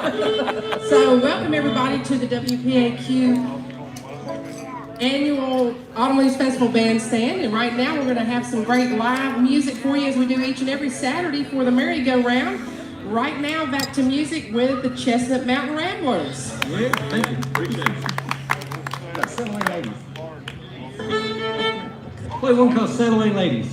So welcome everybody to the WPAQ annual Autumn Leaves Festival Bandstand. And right now we're going to have some great live music for you as we do each and every Saturday for the merry-go-round. Right now, back to music with the Chestnut Mountain Ramblers. Yeah, thank you. Appreciate it. Settle in, ladies. Play one called Settle in, Ladies.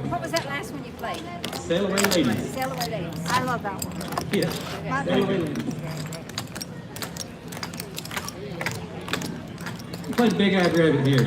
What was that last one you played? Sail Away Ladies. Sail Away Ladies. I love that one. Yeah. Sail Away Ladies. We played Big Eyed Rabbit here.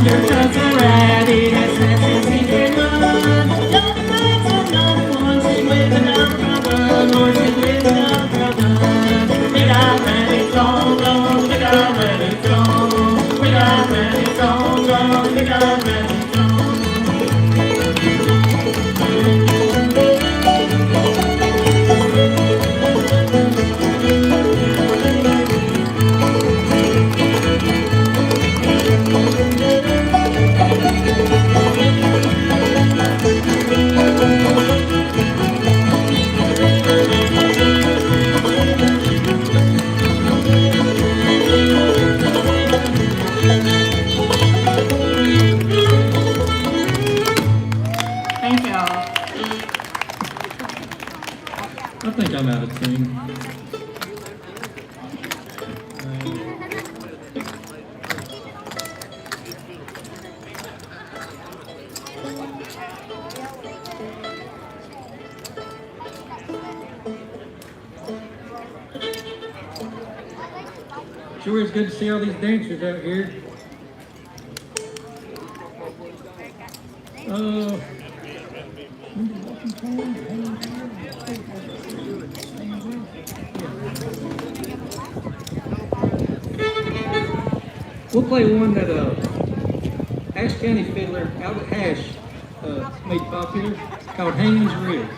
undertows a rabbit as fast as he can run. Young birds and young ones sing with the dove run, or sing with the dove run. Big-eyed rabbit, gone, gone, big-eyed rabbit, gone. Big-eyed rabbit, gone, gone, big-eyed rabbit, gone. Thank y'all. I think I'm out of tune. Sure is good to see all these dancers out here. We'll play one that Ash County fiddler Albert Hash made popular, called Hanging's Real.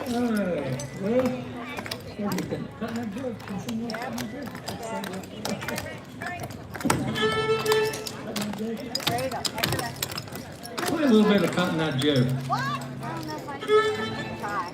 Well, what do you think? Cutting that jug? Can someone cut that jug? Play a little bit of cutting that jug. I don't know if I can try.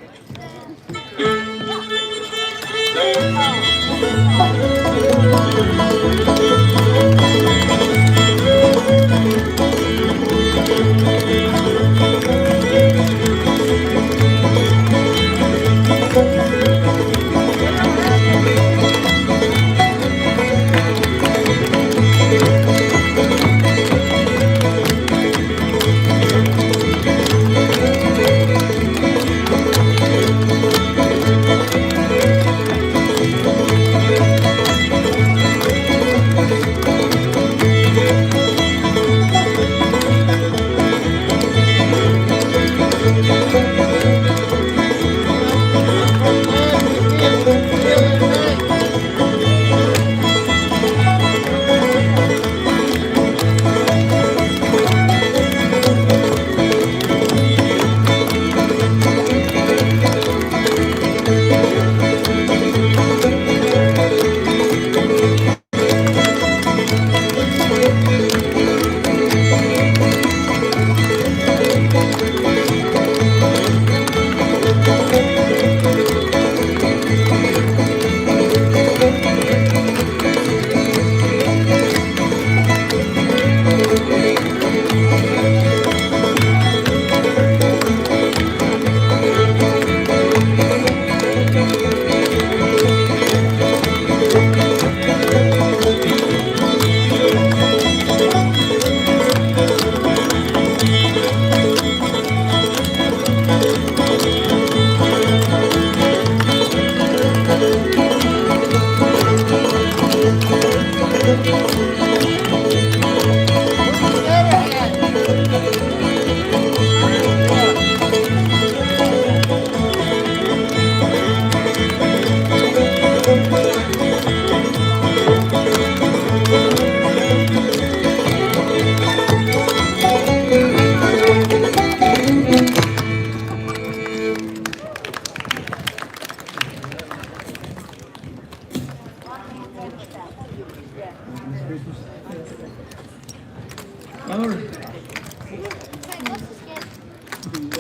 All right.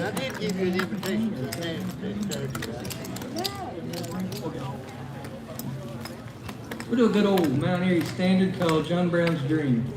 I did give you an invitation to dance this Saturday. We'll do a good old Mount Airy standard called John Brown's Dream.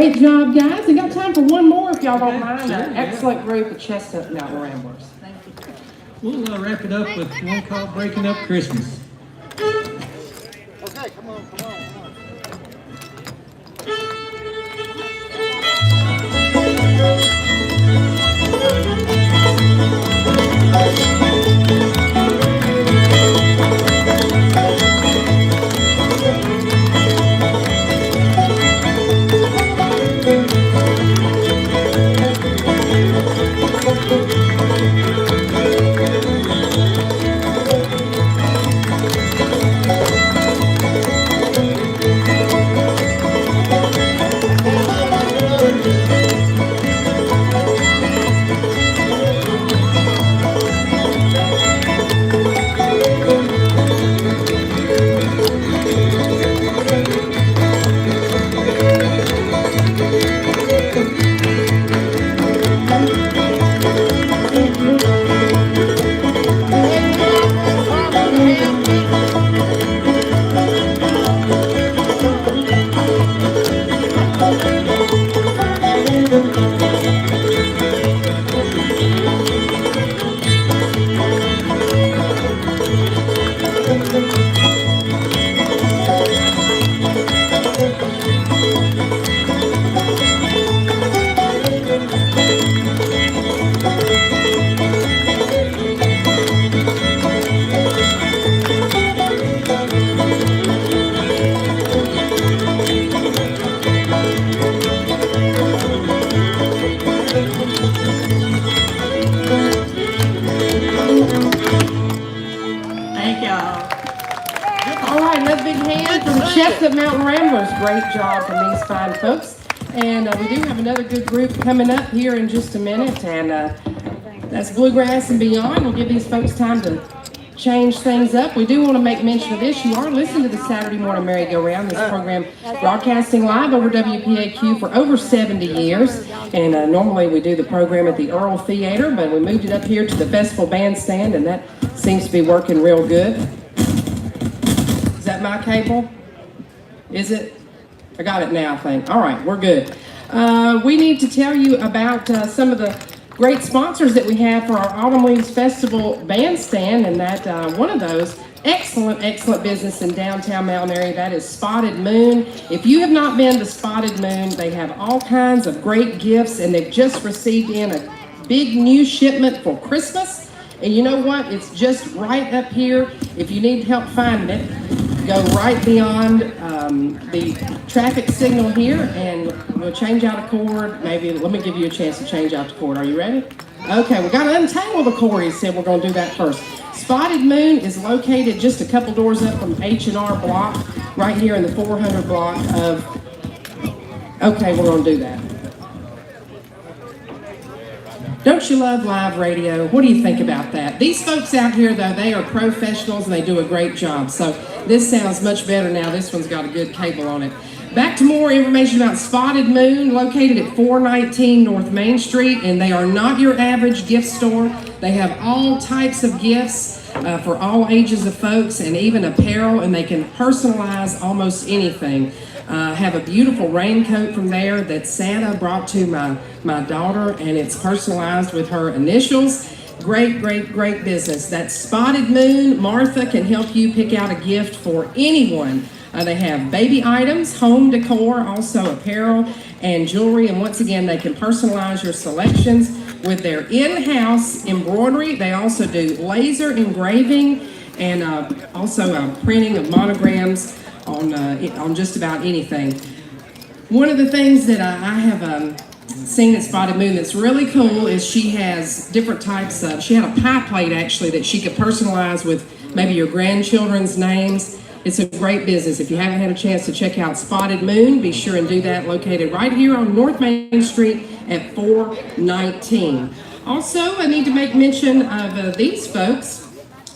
Great job, guys. We got time for one more if y'all don't mind. An excellent group of Chestnut Mountain Ramblers. We'll wrap it up with one called Breaking Up Christmas. Okay, come on, come on, come on. Thank y'all. All right, another big hand for the Chestnut Mountain Ramblers. Great job from these fine folks. And we do have another good group coming up here in just a minute, and that's Bluegrass and Beyond. We'll give these folks time to change things up. We do want to make mention of this. You are listening to the Saturday Morning Merry-Go-Round, this program broadcasting live over WPAQ for over 70 years. And normally we do the program at the Earl Theater, but we moved it up here to the Festival Bandstand, and that seems to be working real good. Is that my cable? Is it? I got it now, I think. All right, we're good. We need to tell you about some of the great sponsors that we have for our Autumn Leaves Festival Bandstand, and that one of those excellent business in downtown Mountain area, that is Spotted Moon. If you have not been to Spotted Moon, they have all kinds of great gifts, and they've just received in a big new shipment for Christmas. And you know what? It's just right up here. If you need help finding it, go right beyond the traffic signal here, and we'll change out a cord. Maybe, let me give you a chance to change out the cord. Are you ready? Okay, we got to untangle the cord. He said we're going to do that first. Spotted Moon is located just a couple doors up from H&R Block, right here in the 400 block of, okay, we're going to do that. Don't you love live radio? What do you think about that? These folks out here, though, they are professionals and they do a great job. So this sounds much better now. This one's got a good cable on it. Back to more information about Spotted Moon, located at 419 North Main Street, and they are not your average gift store. They have all types of gifts for all ages of folks, and even apparel, and they can personalize almost anything. Have a beautiful raincoat from there that Santa brought to my daughter, and it's personalized with her initials. Great business. That's Spotted Moon. Martha can help you pick out a gift for anyone. They have baby items, home decor, also apparel and jewelry, and once again, they can personalize your selections with their in-house embroidery. They also do laser engraving and also printing of monograms on just about anything. One of the things that I have seen at Spotted Moon that's really cool is she has different types of, she had a pie plate actually that she could personalize with maybe your grandchildren's names. It's a great business. If you haven't had a chance to check out Spotted Moon, be sure and do that, located right here on North Main Street at 419. Also, I need to make mention of these folks.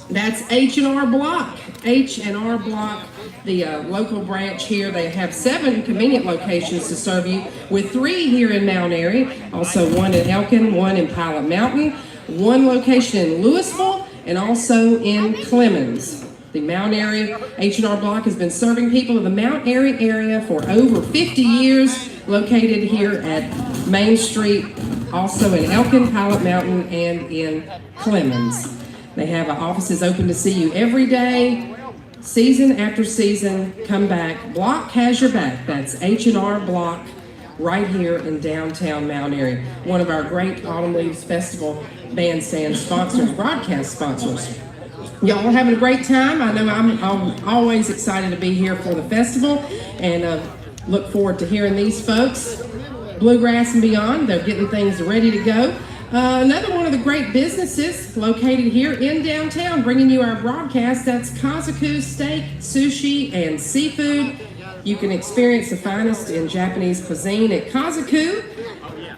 That's H&R Block. H&R Block, the local branch here. They have 7 convenient locations to serve you, with 3 here in Mount Airy, also 1 in Elkin, 1 in Pilot Mountain, 1 location in Louisville, and also in Clemens. The Mount Airy H&R Block has been serving people in the Mount Airy area for over 50 years. located here at Main Street, also in Elkin, Pilot Mountain, and in Clemens. They have offices open to see you every day, season after season. Come back. Block has your back. That's H&R Block, right here in downtown Mount Airy. One of our great Autumn Leaves Festival bandstand sponsors, broadcast sponsors. Y'all are having a great time. I know I'm always excited to be here for the festival, and look forward to hearing these folks. Bluegrass and Beyond, they're getting things ready to go. Another one of the great businesses located here in downtown, bringing you our broadcast, that's Kazuku Steak, Sushi, and Seafood. You can experience the finest in Japanese cuisine at Kazuku,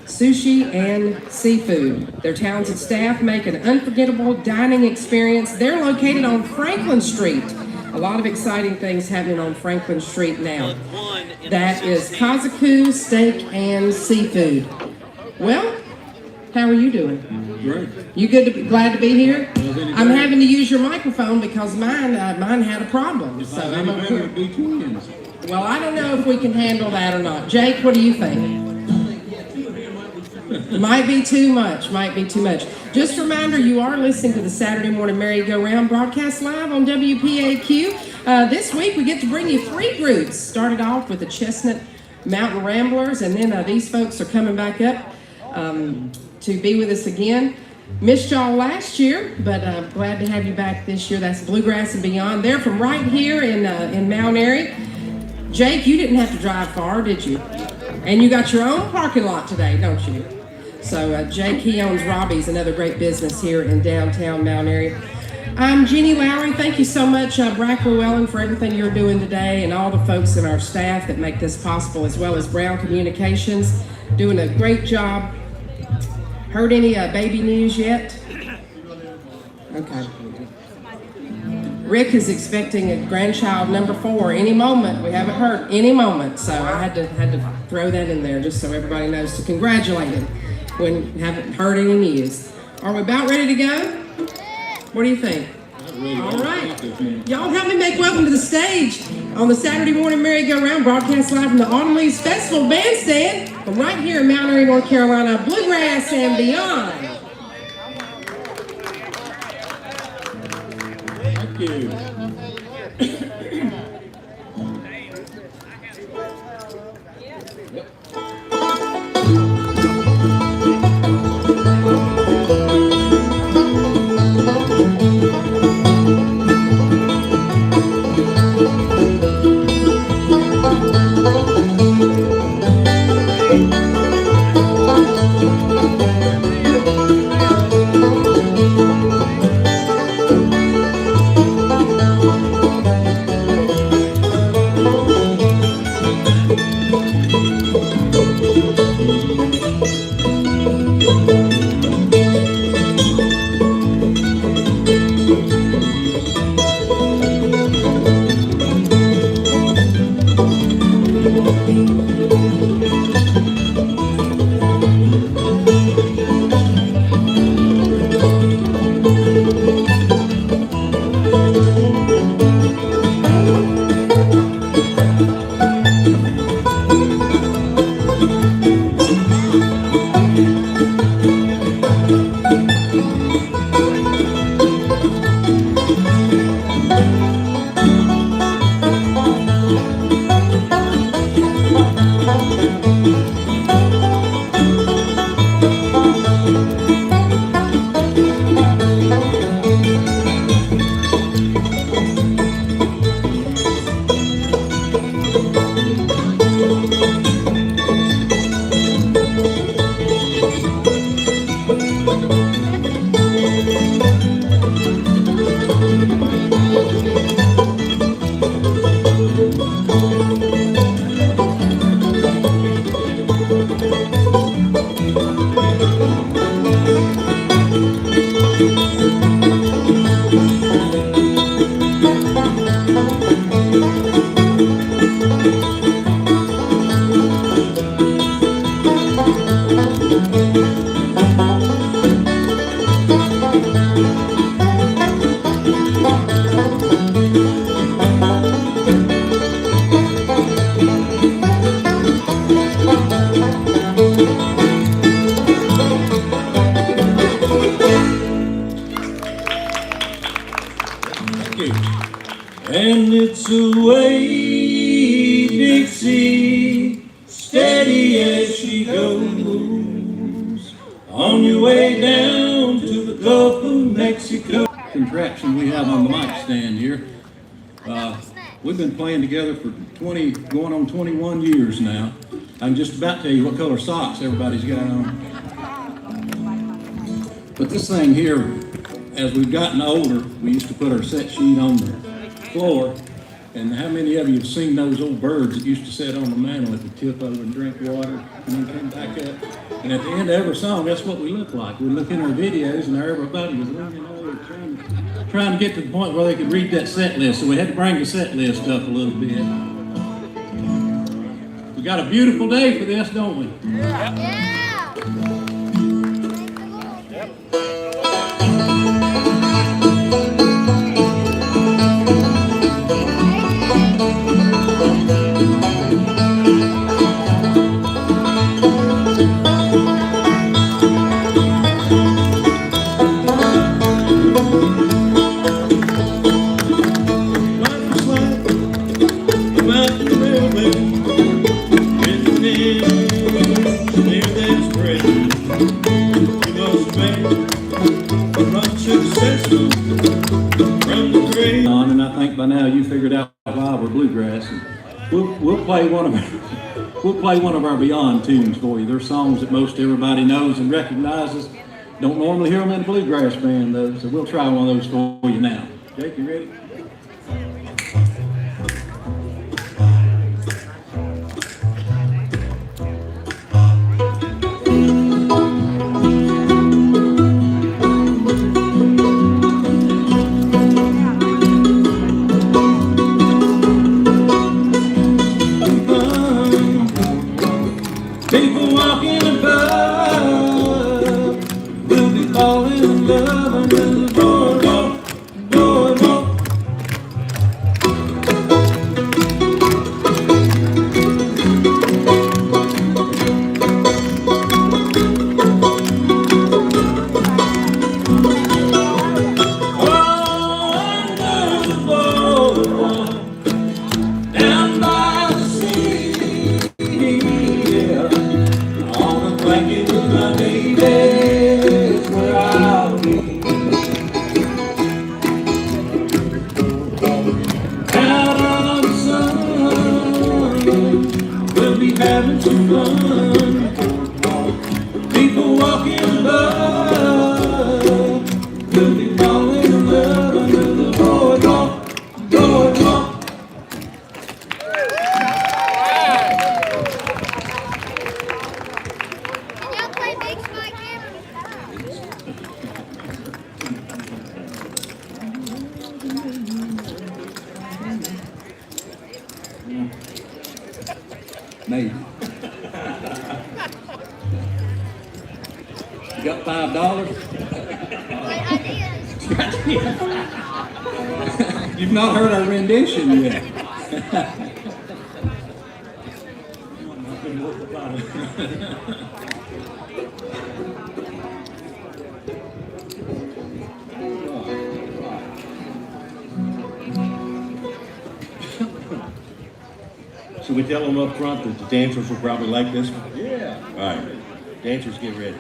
Sushi, and Seafood. Their talented staff make an unforgettable dining experience. They're located on Franklin Street. A lot of exciting things happening on Franklin Street now. That is Kazuku Steak and Seafood. Well, how are you doing? Great. You glad to be here? I'm having to use your microphone because mine had a problem. So I'm over here. Be twins. Well, I don't know if we can handle that or not. Jake, what do you think? Might be too much. Just a reminder, you are listening to the Saturday Morning Merry-Go-Round broadcast live on WPAQ. This week we get to bring you 3 groups. Started off with the Chestnut Mountain Ramblers, and then these folks are coming back up to be with us again. Missed y'all last year, but glad to have you back this year. That's Bluegrass and Beyond. They're from right here in Mount Airy. Jake, you didn't have to drive far, did you? And you got your own parking lot today, don't you? So Jake, he owns Robbie's, another great business here in downtown Mount Airy. I'm Jeannie Lowry. Thank you so much, Brack Llewellyn, for everything you're doing today, and all the folks in our staff that make this possible, as well as Brown Communications, doing a great job. Heard any baby news yet? Okay. Rick is expecting a grandchild number 4 any moment. We haven't heard any moment, so I had to throw that in there just so everybody knows to congratulate him when we haven't heard any news. Are we about ready to go? What do you think? All right. Y'all help me make welcome to the stage on the Saturday Morning Merry-Go-Round broadcast live from the Autumn Leaves Festival bandstand from right here in Mount Airy, North Carolina, Bluegrass and Beyond. Thank you. Okay. And it's away, Dixie, steady as she goes, on your way down to the Gulf of Mexico. Contraption we have on the mic stand here. We've been playing together for 20, going on 21 years now. I can just about tell you what color socks everybody's got on. But this thing here, as we've gotten older, we used to put our set sheet on the floor. And how many of you have seen those old birds that used to sit on the mantle at the tip over and drink water and then come back up? And at the end of every song, that's what we look like. We look in our videos and everybody was leaning over trying to get to the point where they could read that set list. So we had to bring the set list up a little bit. We got a beautiful day for this, don't we? Yeah. And I think by now you figured out why we're bluegrass. And we'll play one of our Beyond tunes for you. They're songs that most everybody knows and recognizes. Don't normally hear them in a bluegrass band though, so we'll try one of those for you now. Jake, you ready? People walking above will be falling in love under the boardwalk, boardwalk. Oh, under the boardwalk, down by the sea. Blanket with my baby is where I'll be. Out on the sun, we'll be having some fun. People walking above, we'll be falling in love under the boardwalk, boardwalk. Maybe. You got $5? You've not heard our rendition yet. So we tell them up front that the dancers will probably like this one? Yeah. All right, dancers get ready.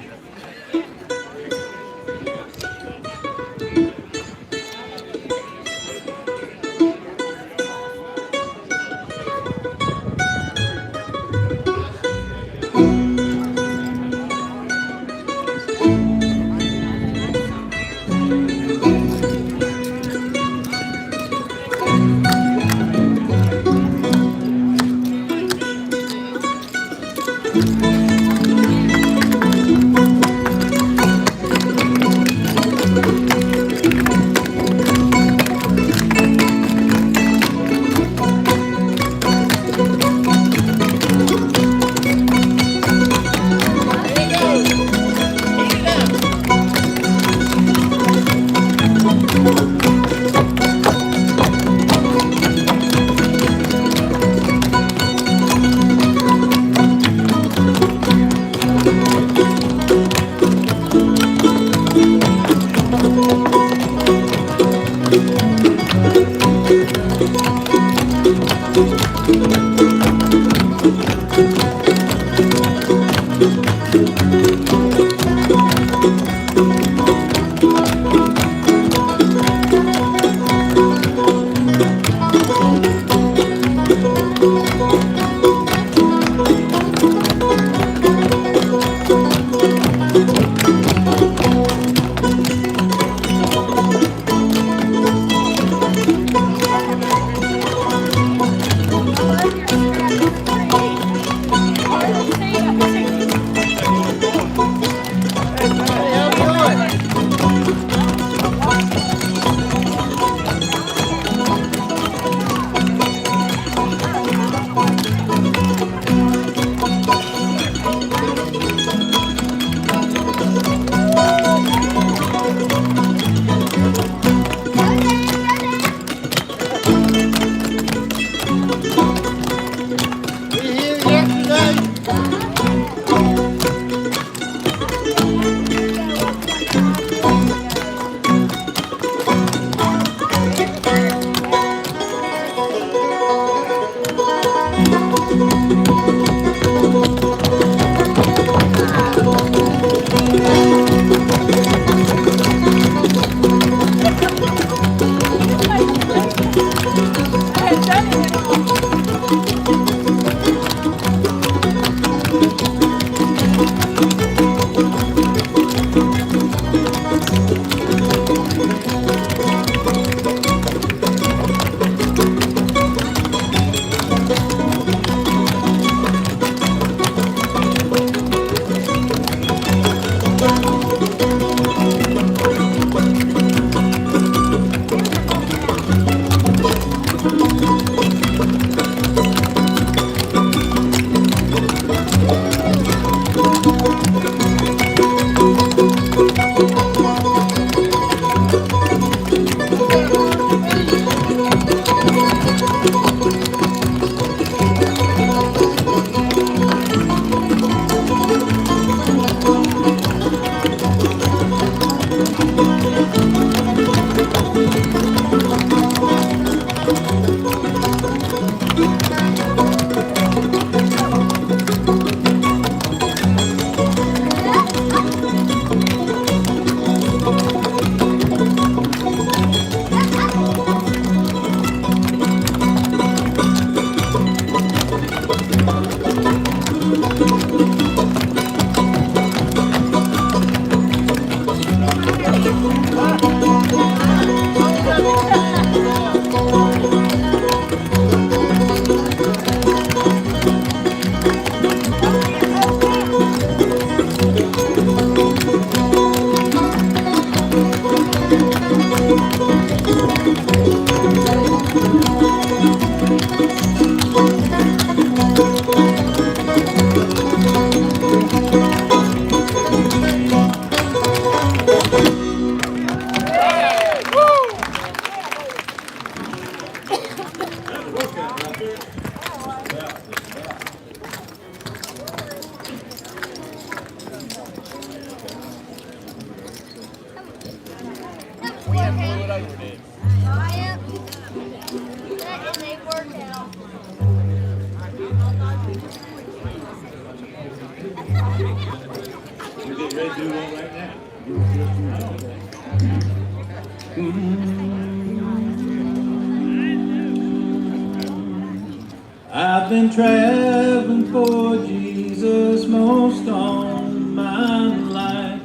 I've been traveling for Jesus most all my life,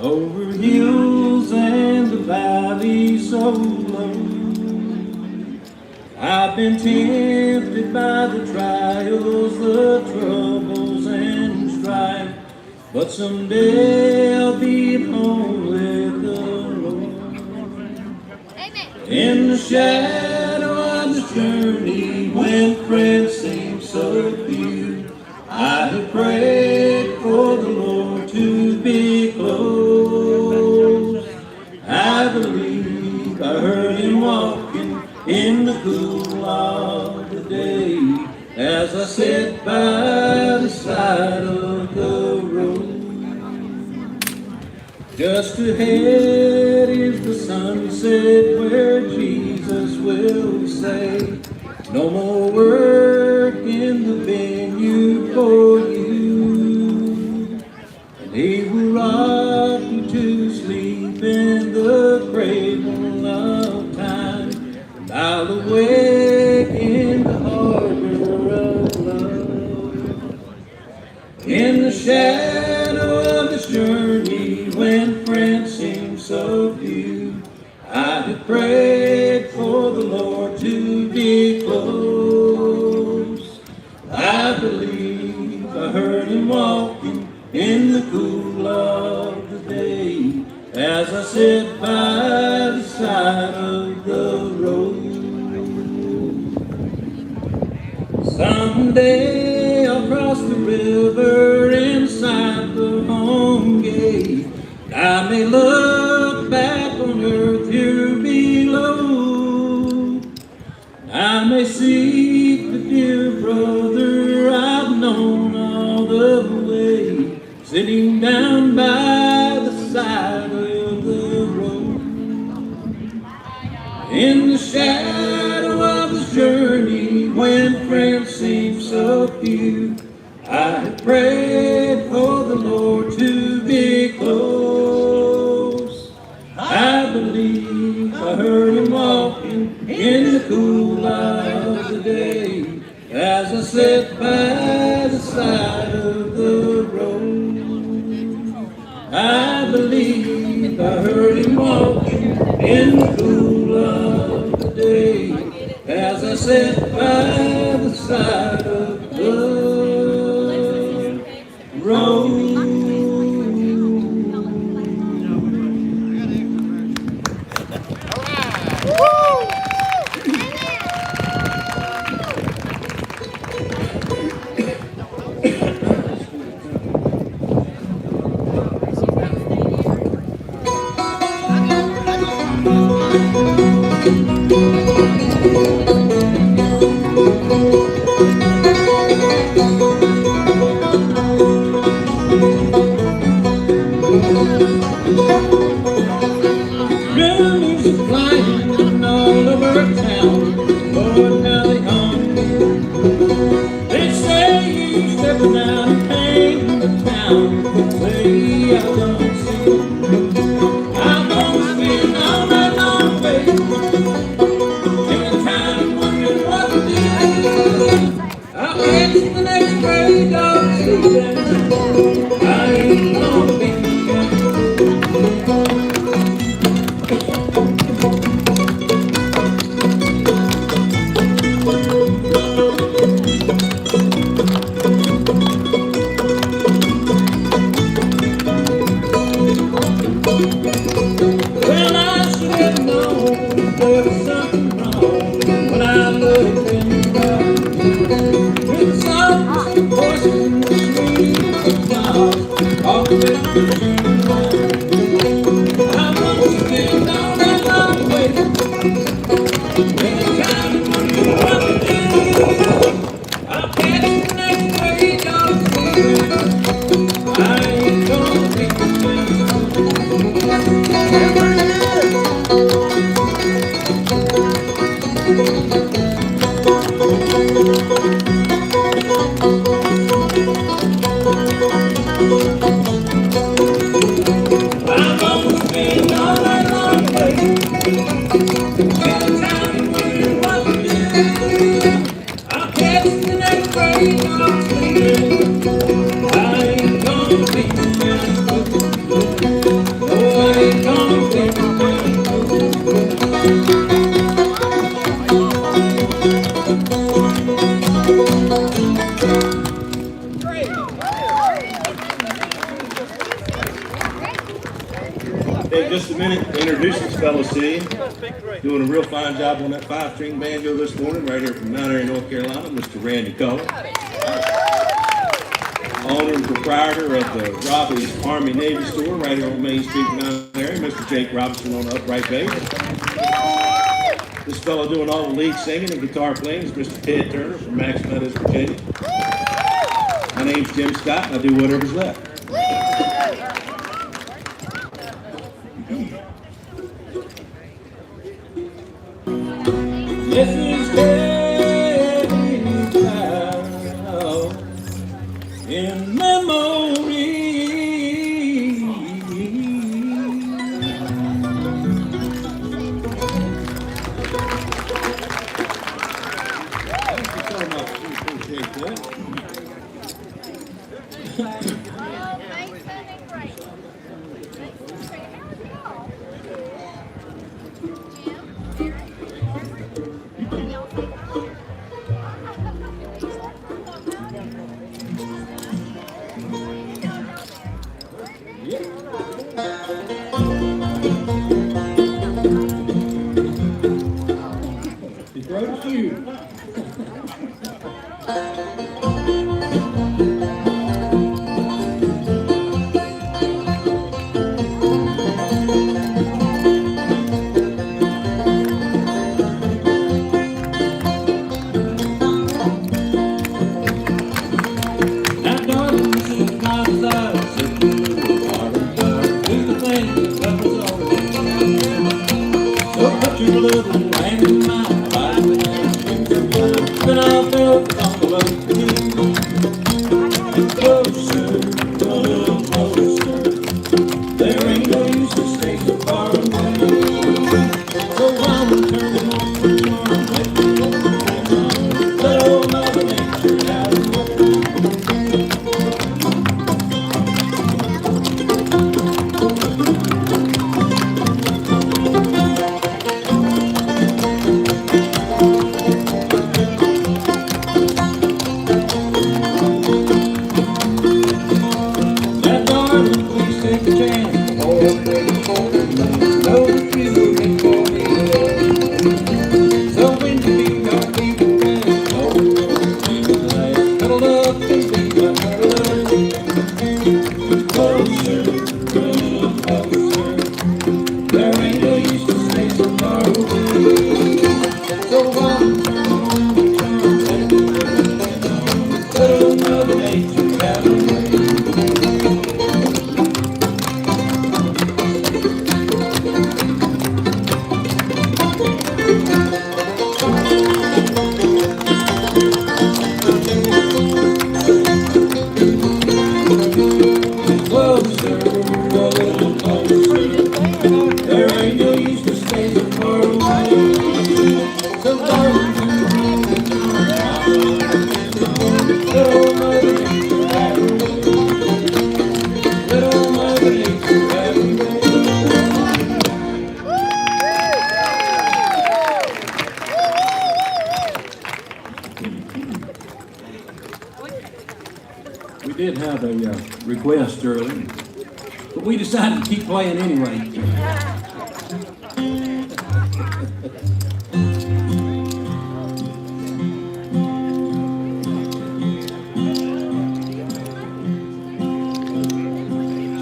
over hills and the valleys so low. I've been tempted by the trials, the troubles and strife, but someday I'll be at home with the Lord. Amen. In the shadow of the journey, when friends seem so few, I have prayed for the Lord to be close. I believe I heard him walking in the cool of the day, as I sat by the side of the road. Just ahead is the sunset where Jesus will say, no more work in the vineyard for you. And he will rock you to sleep in the cradle of time, and I'll awake in the harbor of love. In the shadow of this journey, when friends seem so few, I have prayed for the Lord to be close. I believe I heard him walking in the cool of the day, as I sit by the side of the road. Someday I'll cross the river inside the home gate. I may look back on earth here below. I may see the dear brother I've known all the way, sitting down by the side of the road. In the shadow of this journey, when friends seem so few, I have prayed for the Lord to be close. I believe I heard him walking in the cool of the day, as I sat by the side of the road. I believe I heard him walking in the cool of the day, as I sat by the side of the road. Rumors flying all over town, Lord, now they haunt me. They say you stepping out and painting the town, way I don't see. I'm gonna spend all night long waiting, taking time wondering what to do. I'll catch the next gray dog sleeping. I ain't gonna be there was something wrong when I looked in the dark. With the soft voices and the sweet smiles, all the way to the world. I must spend all that long waiting. Every time you wonder what to do, I'll catch the next wave of sleeping. I ain't gonna be I'm gonna spend all that long waiting. Every time you wonder what to do, I'll catch the next wave of sleeping. I ain't gonna be oh, I ain't gonna be Take just a minute to introduce this fellow to you. Doing a real fine job on that 5-string banjo this morning, right here from Mount Airy, North Carolina, Mr. Randy Cole. Owner and proprietor of the Robbie's Army Navy store right here on Main Street, Mount Airy, Mr. Jake Robinson on the upright bass. This fellow doing all the lead singing and guitar playing is Mr. Ted Turner from Max Meadows, Virginia. My name's Jim Scott, and I do whatever's left. This is heavy cloud in memory. Thank you so much. We appreciate that. He wrote a few. Now, darling, this is my desire. Sit through the water, do the thing that was always. So put your little hand in mine, ride with me, then I'll feel it on the low. Closer, a little closer. There ain't no use to stay so far away. So I'm turning on the charm, let old Mother Nature have her way. Now, darling, please take a chance. Know that you can for me. So when you be our people friends, know that we will last. Cuddle up and be my paradise. Closer, a little closer. There ain't no use to stay so far away. So I'm turning on the charm, let old Mother Nature have her way. Closer, a little closer. There ain't no use to stay so far away. So darling, let old Mother Nature have her way. Let old Mother Nature have her way. We did have a request earlier, but we decided to keep playing anyway.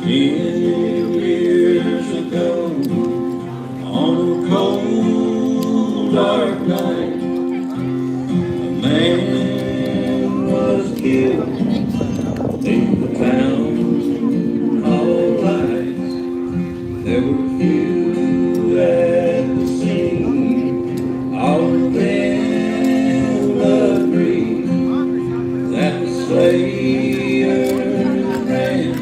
Years ago, on a cold, dark night, a man was killed in the town called Lights. There were few at the scene, all of them agreed that the slayer ran.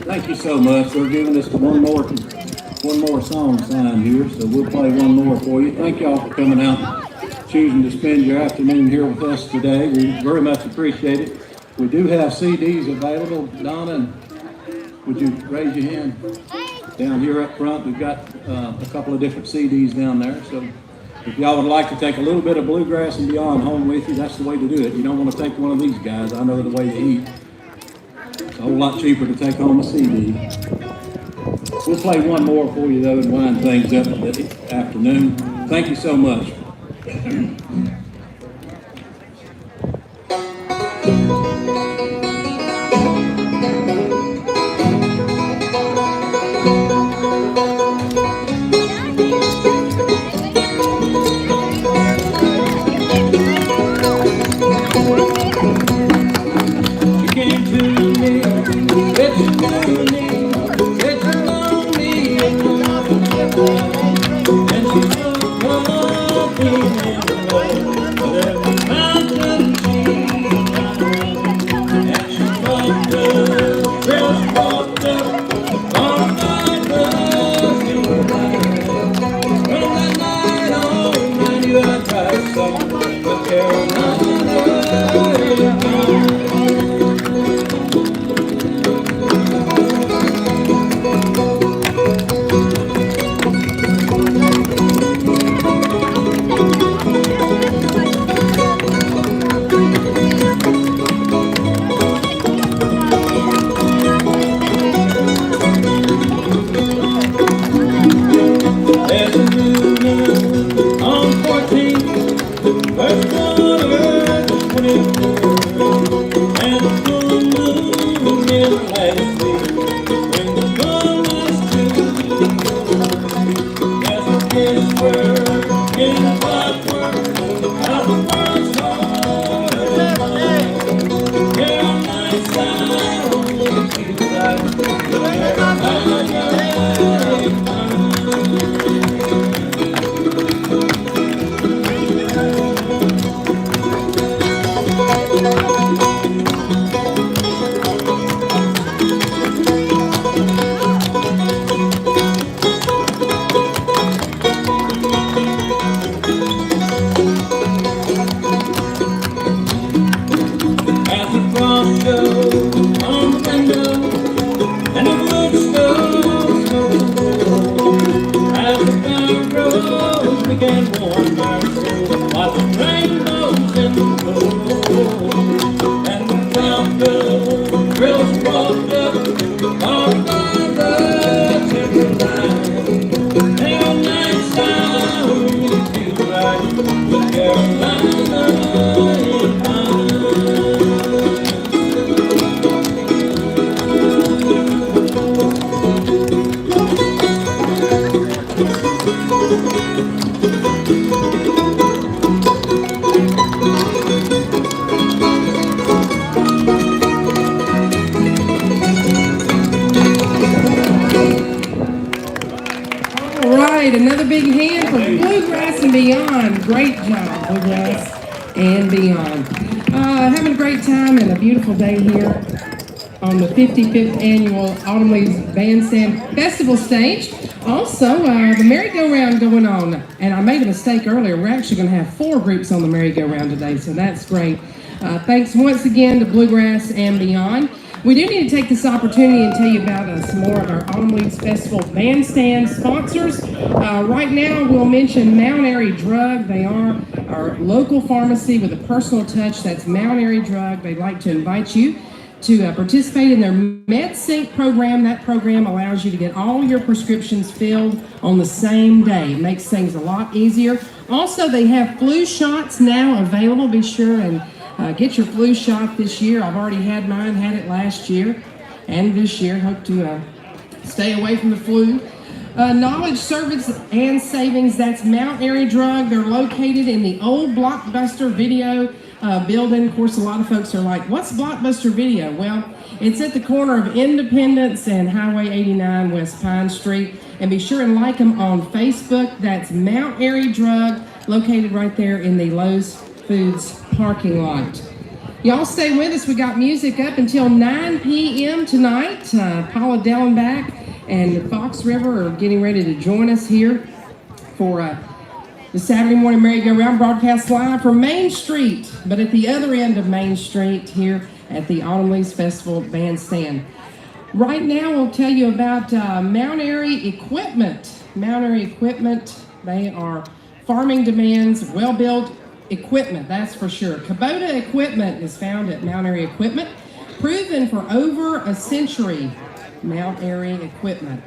Thank you so much. They're giving us one more song signed here, so we'll play one more for you. Thank y'all for coming out and choosing to spend your afternoon here with us today. We very much appreciate it. We do have CDs available. Donna, would you raise your hand? Down here up front, we've got a couple of different CDs down there. So if y'all would like to take a little bit of Bluegrass and Beyond home with you, that's the way to do it. You don't want to take one of these guys. I know the way to eat. It's a whole lot cheaper to take home a CD. We'll play one more for you, though, and wind things up for the afternoon. Thank you so much. Another big hand for Bluegrass and Beyond. Great job, Bluegrass and Beyond. Having a great time and a beautiful day here on the 55th Annual Autumn Leaves Bandstand Festival stage. Also, the merry-go-round going on. And I made a mistake earlier. We're actually going to have 4 groups on the merry-go-round today, so that's great. Thanks once again to Bluegrass and Beyond. We do need to take this opportunity and tell you about some more of our Autumn Leaves Festival bandstand sponsors. Right now, we'll mention Mount Airy Drug. They are our local pharmacy with a personal touch. That's Mount Airy Drug. They'd like to invite you to participate in their MedSync program. That program allows you to get all your prescriptions filled on the same day. It makes things a lot easier. Also, they have flu shots now available. Be sure and get your flu shot this year. I've already had mine, had it last year and this year. Hope to stay away from the flu. Knowledge, Service, and Savings, that's Mount Airy Drug. They're located in the old Blockbuster Video building. Of course, a lot of folks are like, what's Blockbuster Video? Well, it's at the corner of Independence and Highway 89 West Pine Street. And be sure and like them on Facebook. That's Mount Airy Drug, located right there in the Lowe's Foods parking lot. Y'all stay with us. We got music up until 9 p.m. tonight. Paula Dellenbach and Fox River are getting ready to join us here for the Saturday morning merry-go-round broadcast live from Main Street, but at the other end of Main Street here at the Autumn Leaves Festival Bandstand. Right now, we'll tell you about Mount Airy Equipment. Mount Airy Equipment, they are farming demands, well-built equipment, that's for sure. Kubota equipment is found at Mount Airy Equipment, proven for over a century. Mount Airy Equipment.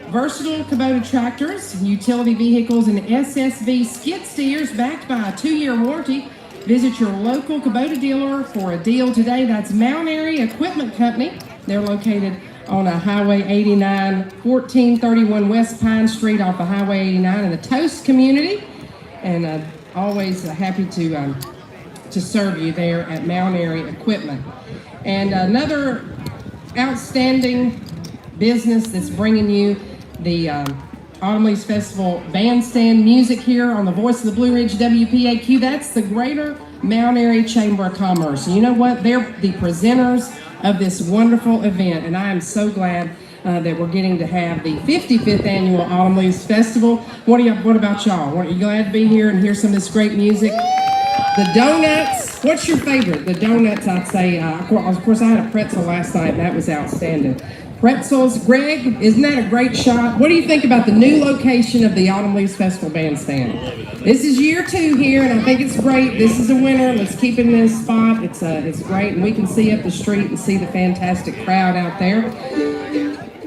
Versatile Kubota tractors, utility vehicles, and SSV skid steers backed by a 2-year warranty. Visit your local Kubota dealer for a deal today. That's Mount Airy Equipment Company. They're located on Highway 89, 1431 West Pine Street off of Highway 89 in the Toast community. And always happy to serve you there at Mount Airy Equipment. And another outstanding business that's bringing you the Autumn Leaves Festival Bandstand music here on the Voice of the Blue Ridge WPAQ. That's the Greater Mount Airy Chamber of Commerce. And you know what? They're the presenters of this wonderful event, and I am so glad that we're getting to have the 55th annual Autumn Leaves Festival. What about y'all? Are you glad to be here and hear some of this great music? The donuts. What's your favorite? The donuts, I'd say. Of course, I had a pretzel last night, and that was outstanding. Pretzels. Greg, isn't that a great shot? What do you think about the new location of the Autumn Leaves Festival Bandstand? This is year 2 here, and I think it's great. This is a winner. Let's keep it in this spot. It's great, and we can see up the street and see the fantastic crowd out there.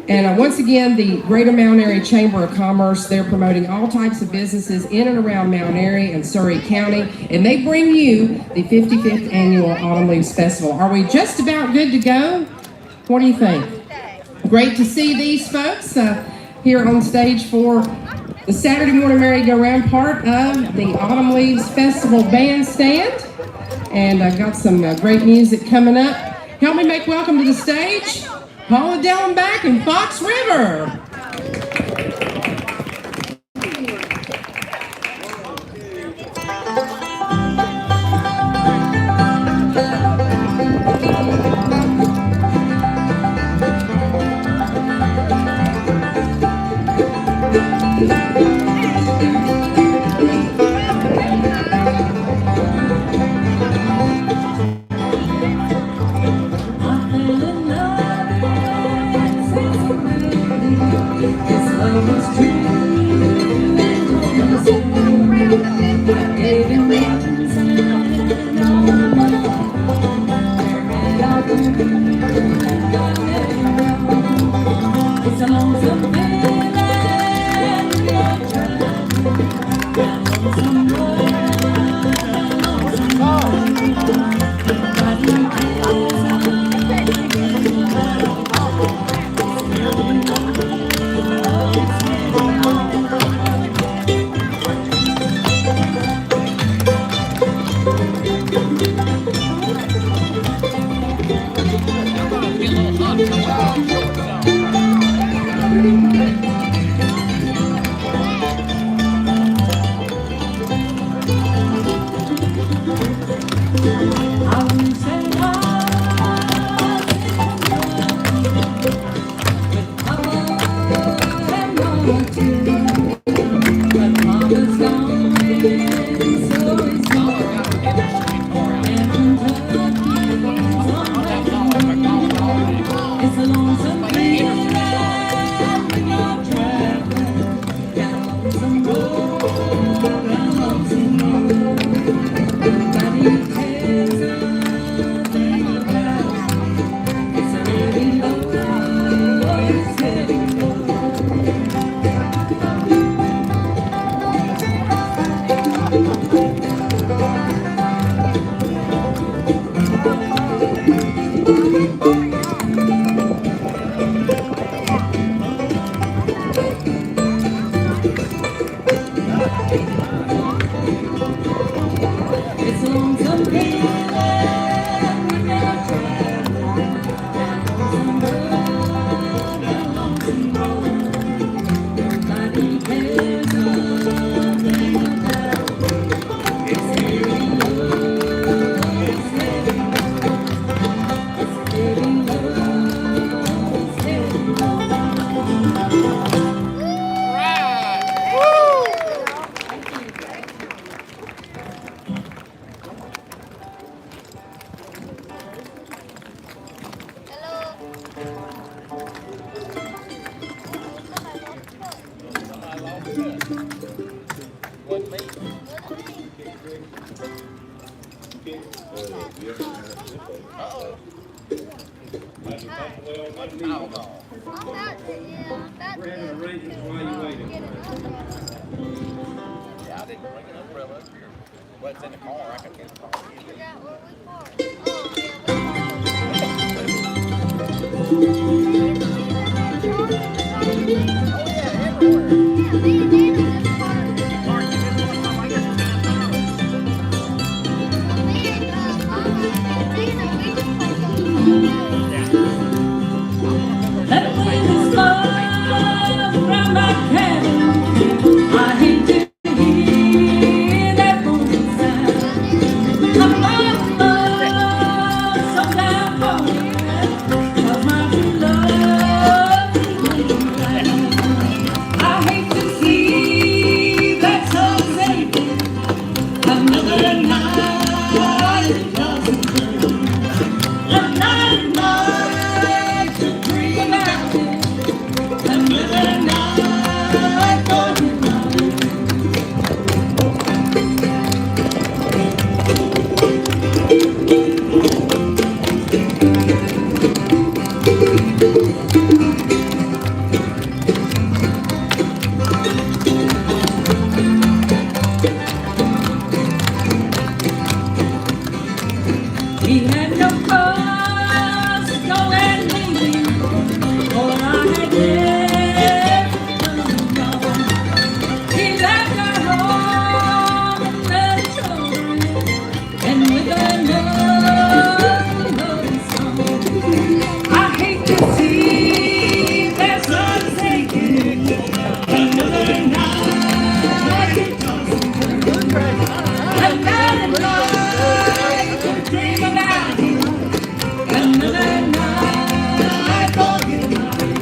And once again, the Greater Mount Airy Chamber of Commerce, they're promoting all types of businesses in and around Mount Airy and Surrey County, and they bring you the 55th annual Autumn Leaves Festival. Are we just about good to go? What do you think? Great to see these folks here on stage for the Saturday morning merry-go-round part of the Autumn Leaves Festival Bandstand. And I've got some great music coming up. Help me make welcome to the stage, Paula Dellenbach and Fox River. We're having arrangements while you waiting. Yeah, I didn't bring an umbrella up here. Well, it's in the car. I can get it. That wind is blowing around my cabin. I hate to hear that moaning sound. I'm running love so down for you, 'cause my true love is waiting around. I hate to see that sun setting. Another night it doesn't burn. Another night to dream about it. Another night going by. We had no cause to go and leave, for I had everything gone. He left our home and left children, and with another song. I hate to see that sun sinking. Another night it doesn't burn. Another night to dream about you. Another night talking about you.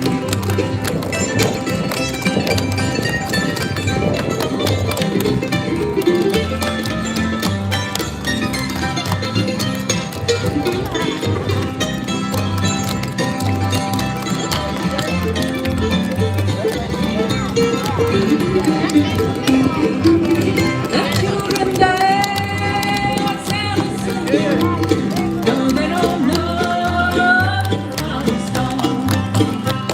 The children they want sound asleep. No, they don't know how it's gone.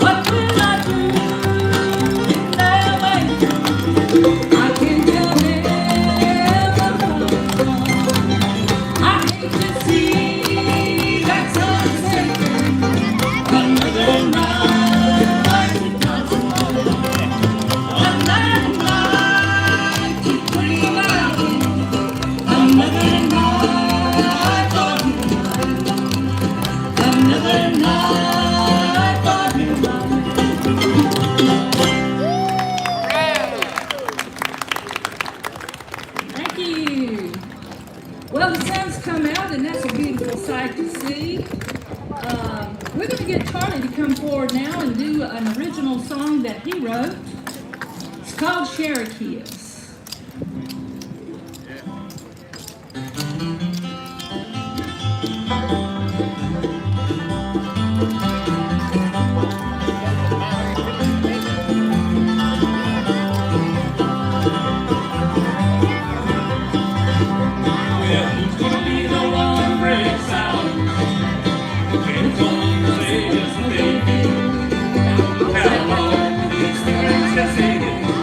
What will I do now? I can tell them. I hate to see that sun setting. Another night it doesn't burn. Another night to dream about it. Another night talking about it. Another night talking about it. Thank you. Well, the sun's come out, and that's a beautiful sight to see. We're going to get Charlie to come forward now and do an original song that he wrote. It's called Cherokees. Who's gonna be the one breaks out? It's gonna say just a baby. How long these things have taken.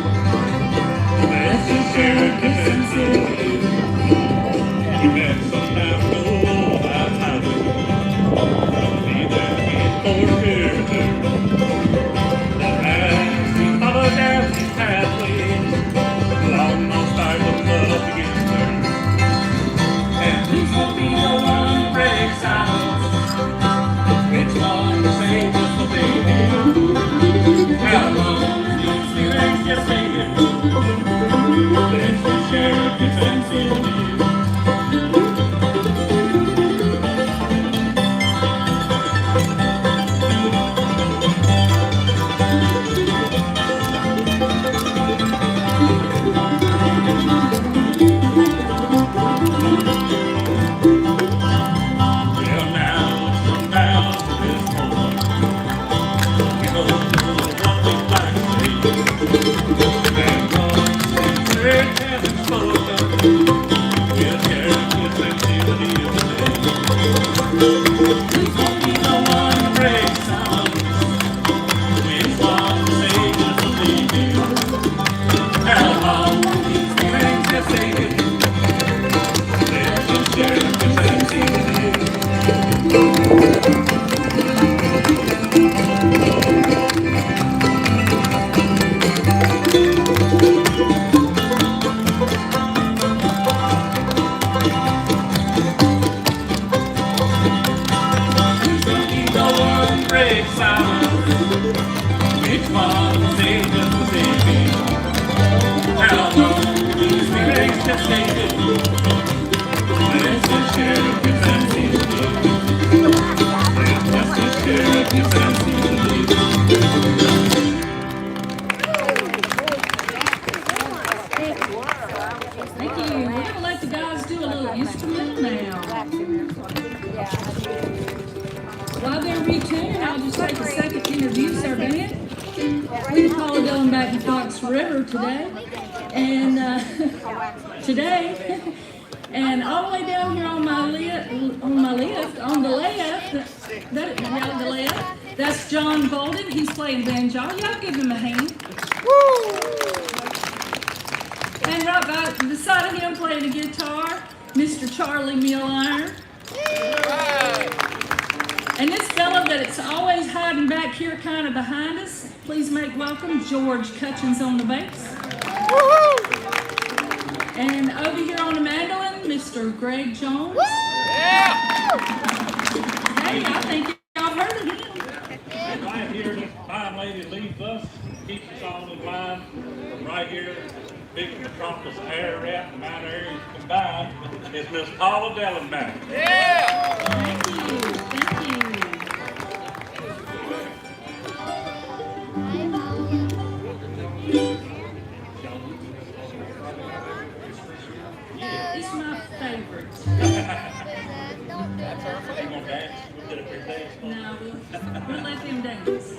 While they're retuning, I'll just take a second to introduce our band. We call it back to Fox River today. And today, and all the way down here on the left, that's John Bolden. He's playing banjo. Y'all give him a hand. And right by the side of him playing the guitar, Mr. Charlie Milliron. And this fellow that it's always hiding back here kind of behind us, please make welcome George Cutchins on the bass. And over here on the mandolin, Mr. Greg Jones. Hey, I think y'all heard of him. Right here, this fine lady leads us, keeps us all in line. From right here, big metropolis air rap and Mount Airy combined, is Miss Paula Dellenback. Thank you, thank you. It's my favorite. You gonna dance? We'll get a big dance. No, we'll let them dance.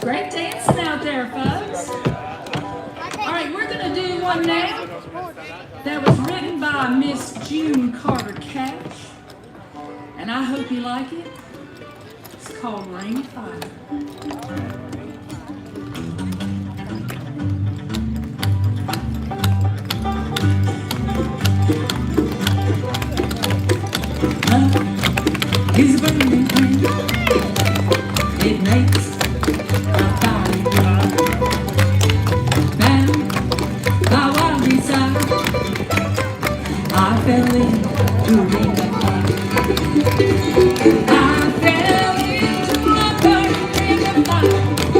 Great dancing out there, folks. All right, we're going to do one now that was written by Miss June Carter Cash, and I hope you like it. It's called Rainfall. It's burning rain. It makes my body dry. Bound by wild desire, I fell into rain. I fell into a burning ring of fire.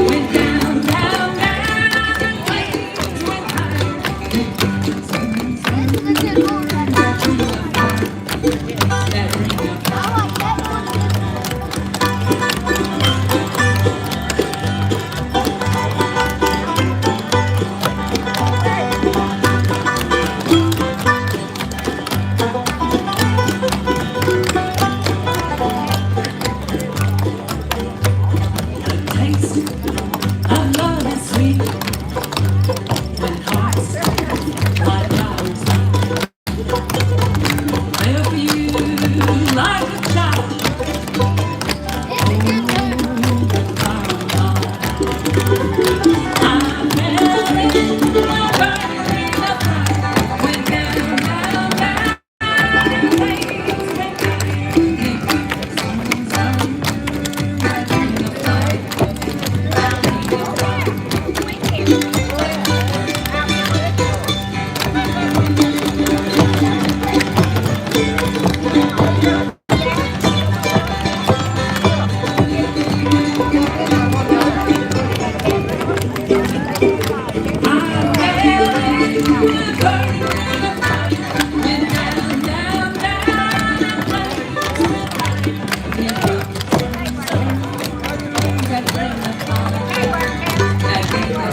Thank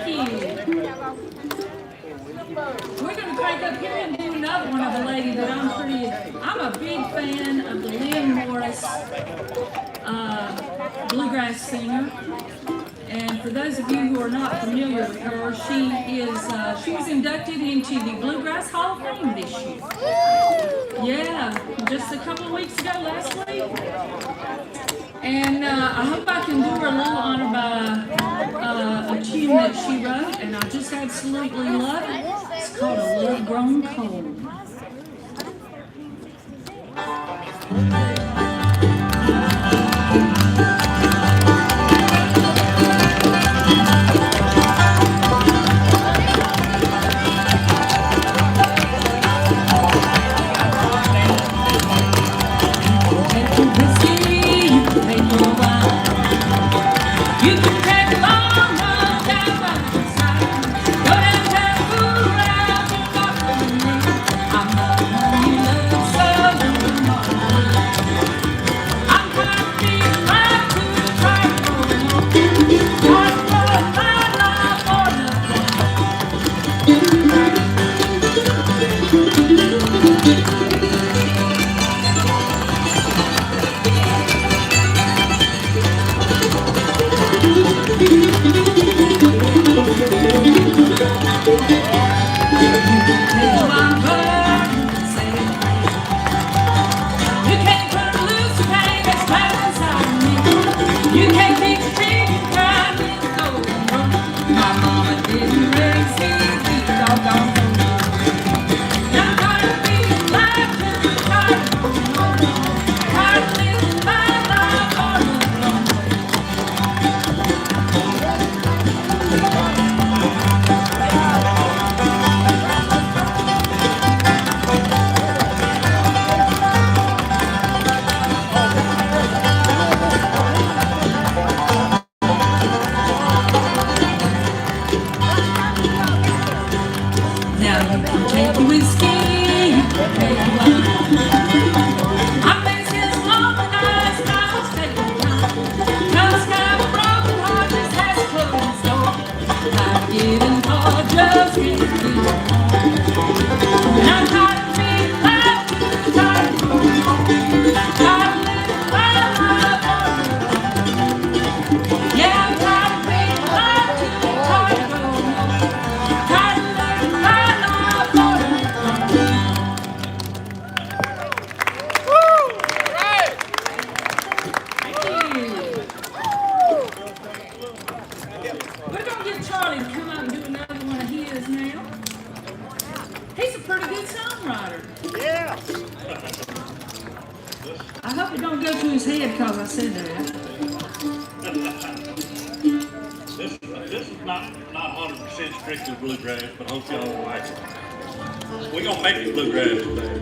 you. We're going to take up here and do another one of the lady that I'm a big fan of the Lynn Morris bluegrass singer. And for those of you who are not familiar with her, she was inducted into the Bluegrass Hall of Fame this year. Yeah, just a couple of weeks ago, last week. And I hope I can do her a little honor by a tune that she wrote, and I just absolutely love it. It's called A Love Grown Cold. This is not 100% strictly bluegrass, but I hope y'all like it. We're gonna make it bluegrass today.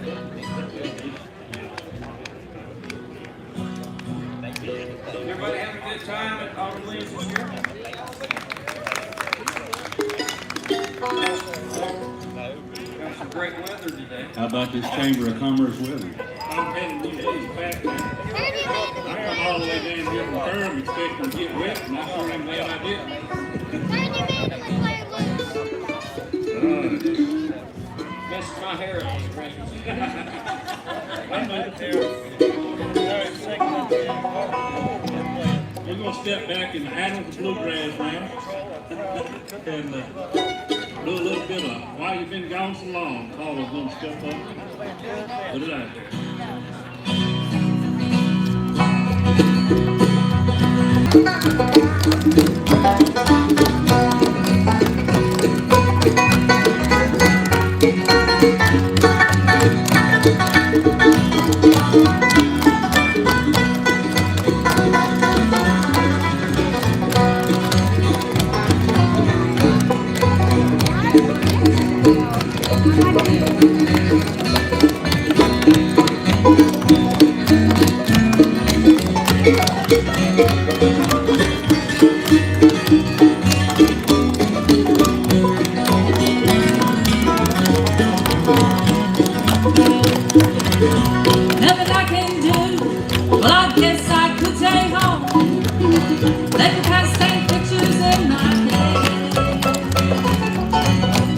Everybody have a good time at Autumn Leaves this year? Got some great weather today. How about this Chamber of Commerce weather? I'm telling you, these back there. I come all the way down here from Durham expecting to get wet, and I sure am glad I didn't. Messed my hair up this rain. We're gonna step back and handle the bluegrass now, and do a little bit of why you been gone so long. Paula's gonna step up, put it out there. Nothing I can do, well I guess I could stay home. Let the past take pictures in my head.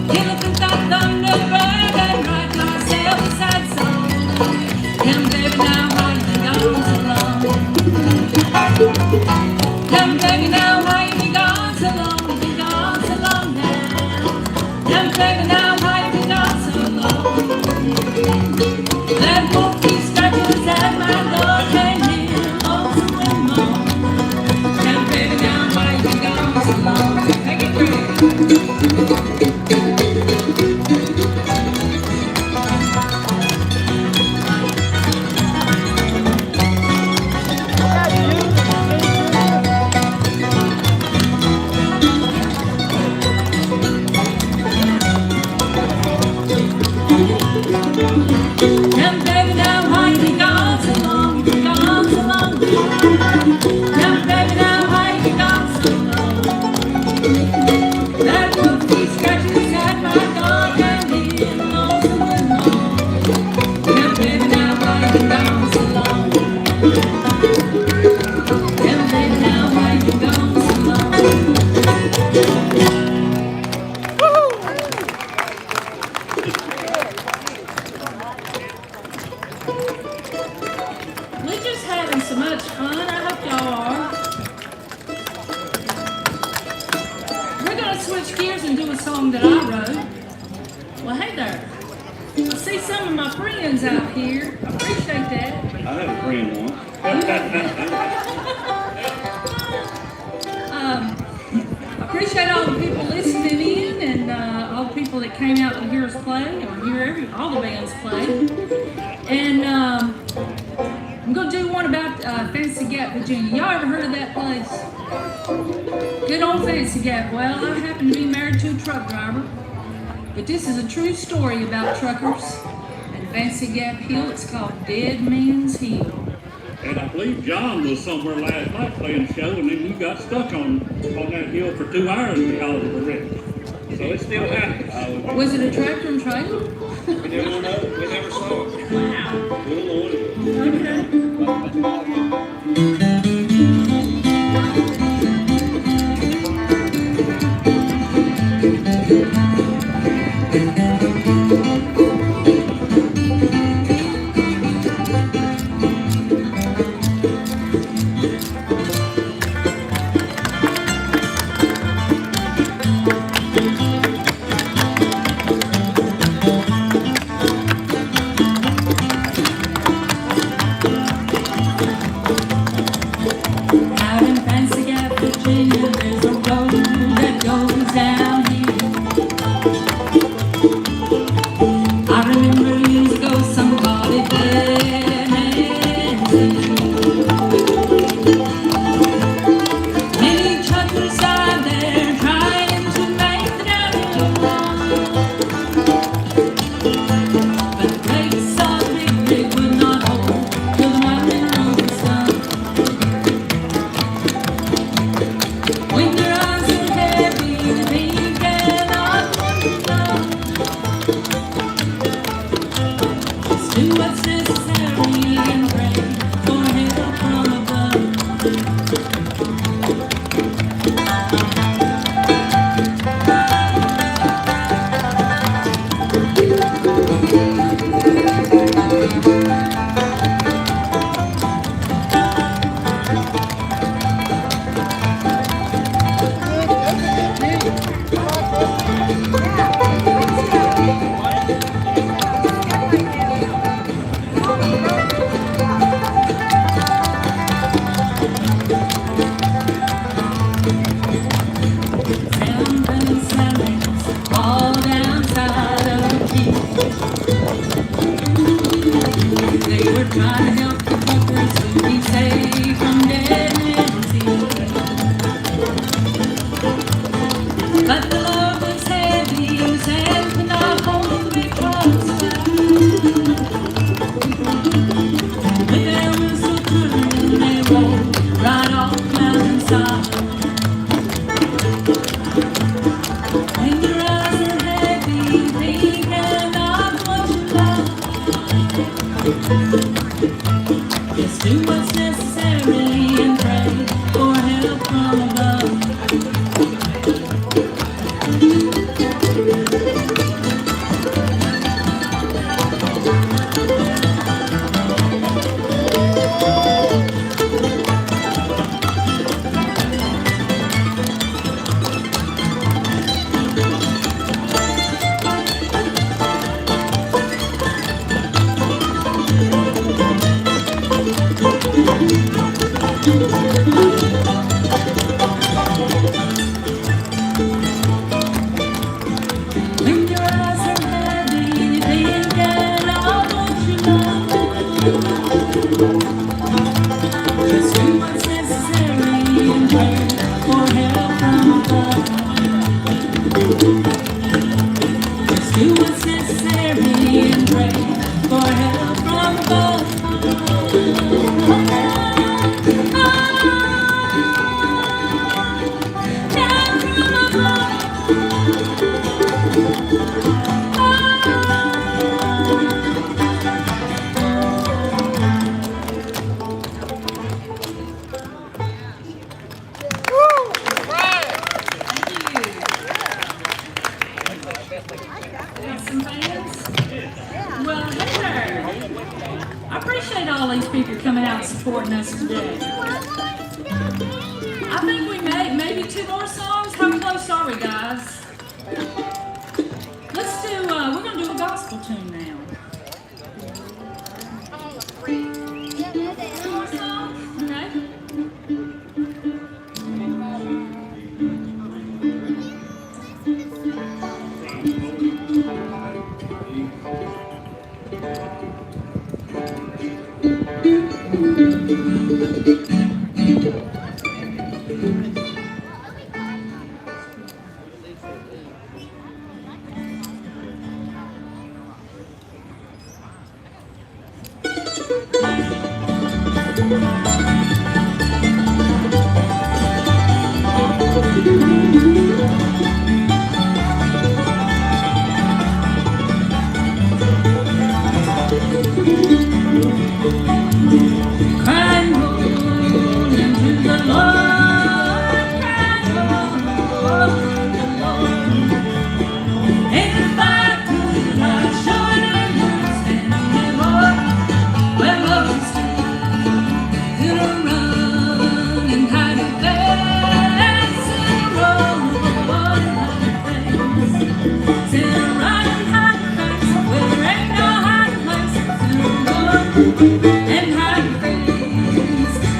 Get up and that Thunderbird and write myself a sad song. Come baby now, why you been gone so long? Come baby now, why you been gone so long? You been gone so long now. Come baby now, why you been gone so long? That monkey scratches at my door, can't hear lonesome anymore. Come baby now, why you been gone so long? Take it great. Come baby now, why you been gone so long? You been gone so long. Come baby now, why you been gone so long? That monkey scratches at my door, can't hear lonesome anymore. Come baby now, why you been gone so long? Come baby now, why you been gone so long? We're just having so much fun. I hope y'all are. We're going to switch gears and do a song that I wrote. Well, hey there. I see some of my friends out here. I appreciate that. I had a friend once. I appreciate all the people listening in and all the people that came out to hear us play or hear all the bands play. And I'm going to do one about Fancy Gap, Virginia. Y'all ever heard of that place? Good old Fancy Gap. Well, I happen to be married to a truck driver. But this is a true story about truckers and Fancy Gap Hill. It's called Dead Man's Hill. And I believe John was somewhere last night playing a show, and then you got stuck on that hill for 2 hours because of the wreck. So it still happens. Was it a tractor and trailer? We never know. We never saw it. Wow. Good Lord. Out in Fancy Gap, Virginia, there's a road that goes down here. I remember years ago somebody dead man's hill. Many truckers died there trying to make the downhill run. But the brakes on Just do what's necessary and pray for help from above. When your eyes are heavy, you can't get all what you love. Just do what's necessary and pray for help from above. Just do what's necessary and pray for help from above. Help from above. Some fans? Well, hey there. I appreciate all these people coming out and supporting us today. I think we made maybe 2 more songs. How close are we, guys? Let's do, we're going to do a gospel tune now. 2 more songs, okay? Crying Lord into the Lord, crying Lord to the Lord. If I could, I surely would stand there, Lord, where Moses stood, could I run and hide your face, and run and hide your face, sit and run and hide your face, where there ain't no hiding place, sit and run and hide your face.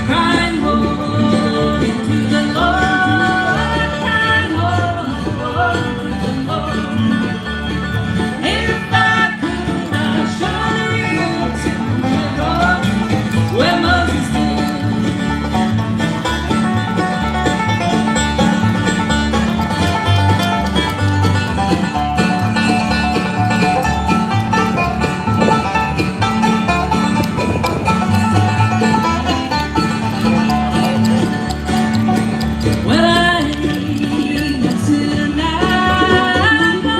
Crying Lord into the Lord, crying Lord to the Lord. If I could, I surely would stand there, Lord, where Moses stood. Well, I ain't gonna sit tonight, I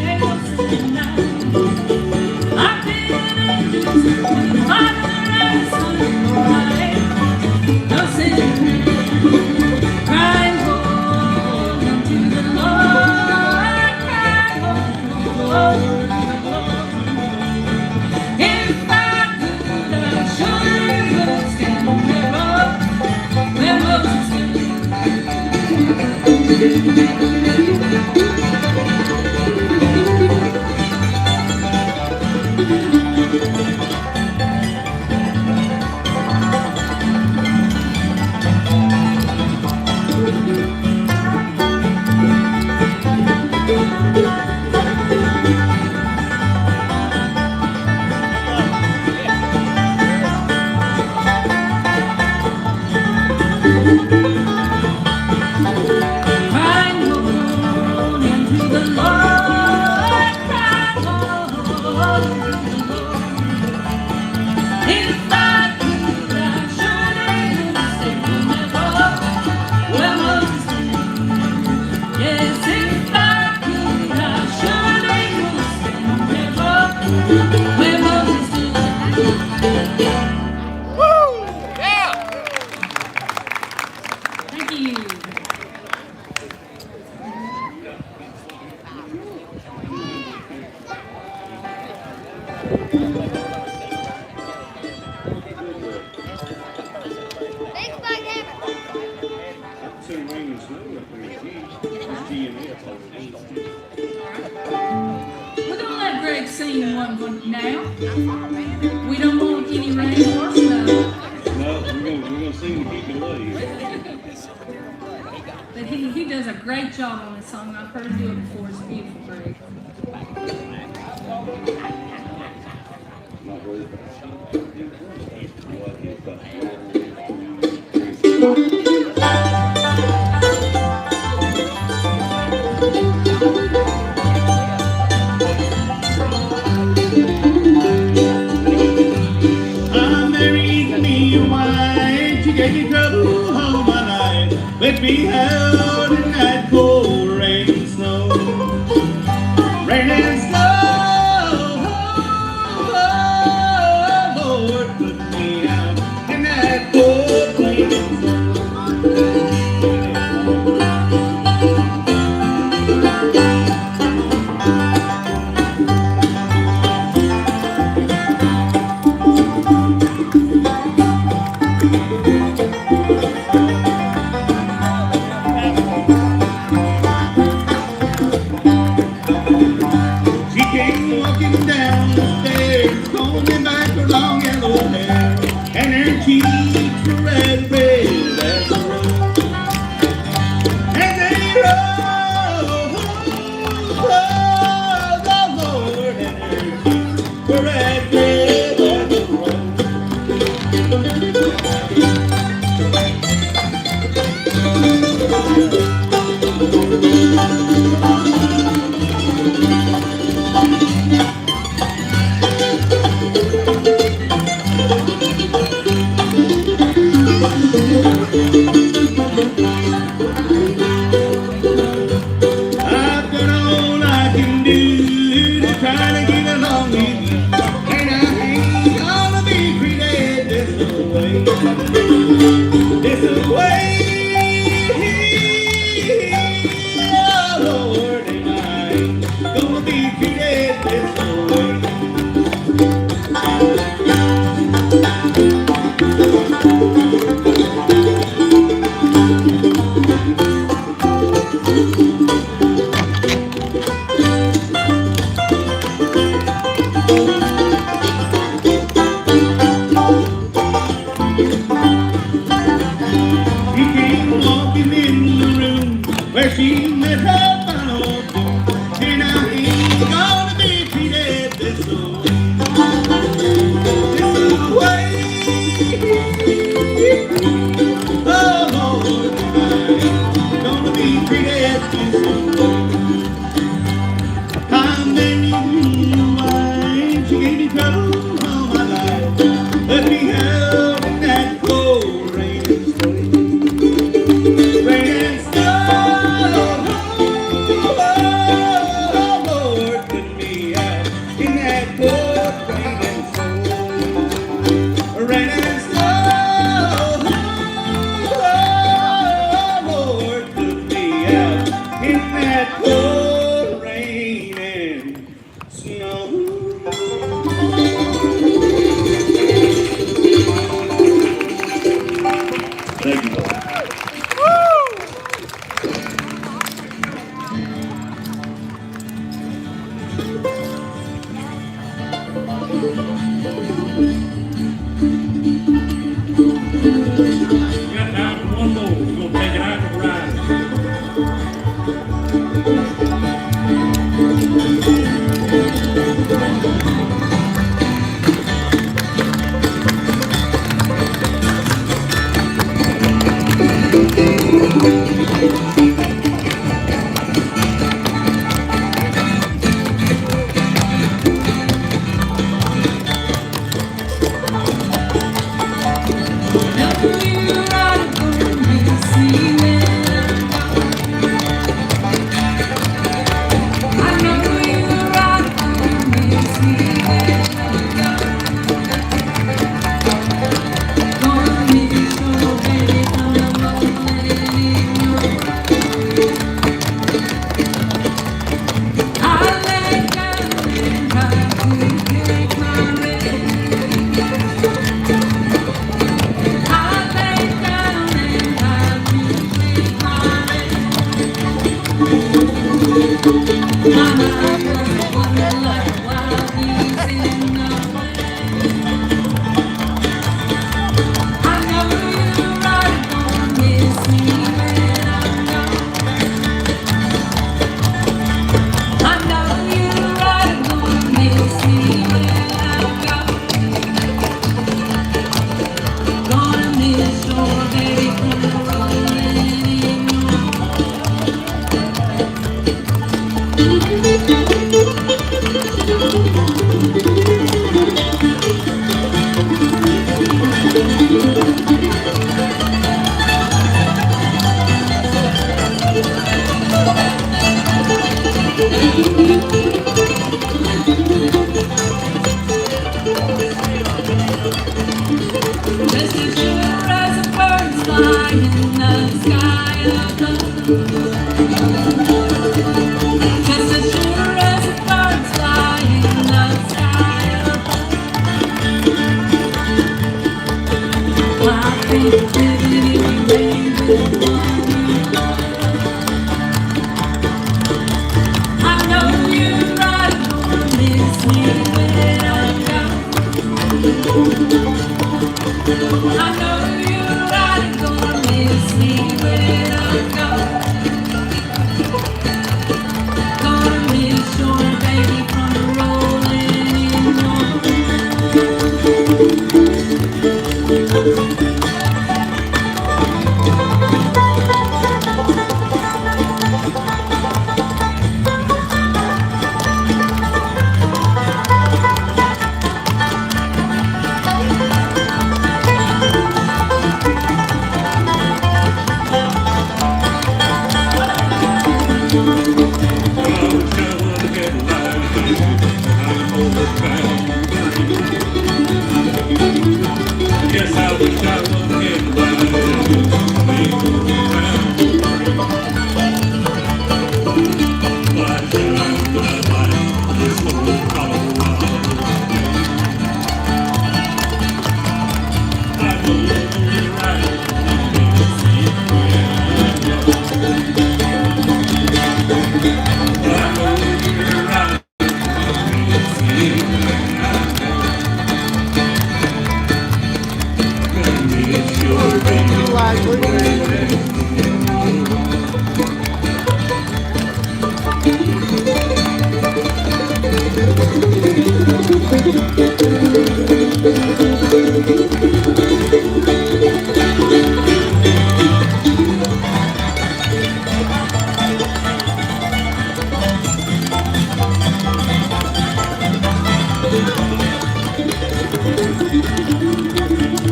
ain't gonna sit tonight. I've been introduced to the Father and the Son, Lord, I ain't no sinner. Crying Lord unto the Lord, crying Lord to the Lord. If I could, I surely would stand there, Lord, where Moses stood. Crying Lord into the Lord, crying Lord to the Lord. If I could, I surely would stand there, Lord, where Moses stood. Yes, if I could, I surely would stand there, Lord, where Moses stood. Big bug hammer. Some rain and snow up there. It's GMS over there. We're gonna let Greg sing one now. We don't want any rain or snow, No, we're gonna sing to keep it away. but he does a great job on this song. I've heard him do it before. It's beautiful, Greg. Not worried about I married me a wife, she gave me trouble all my life, left me out in that cold rain and snow. Rain and snow, Lord, put me out in that cold rain and snow. She came walking down the stairs, combing back her long yellow hair, and her cheeks were as red as the rose. And they rose, oh Lord, and her cheeks were as red as the rose. I've done all I can do to try to get along with you, and I ain't gonna be treated this way. This way, oh Lord, and I ain't gonna be treated this way. She came walking in the room where she met her final doom, and I ain't gonna be treated this way. This way, oh Lord, and I ain't gonna be treated this way. I'm married to a wife, she gave me trouble all my life, let me out in that cold rain and snow. Rain and snow, oh Lord, put me out in that cold rain and snow. Rain and snow, oh Lord, put me out in that cold rain and snow. Thank you, Lord. We got time for one more. We're gonna take it out to Ryan. I'm overbound. Yes, I wish I was in why should I like this old Colorado? I know you're right.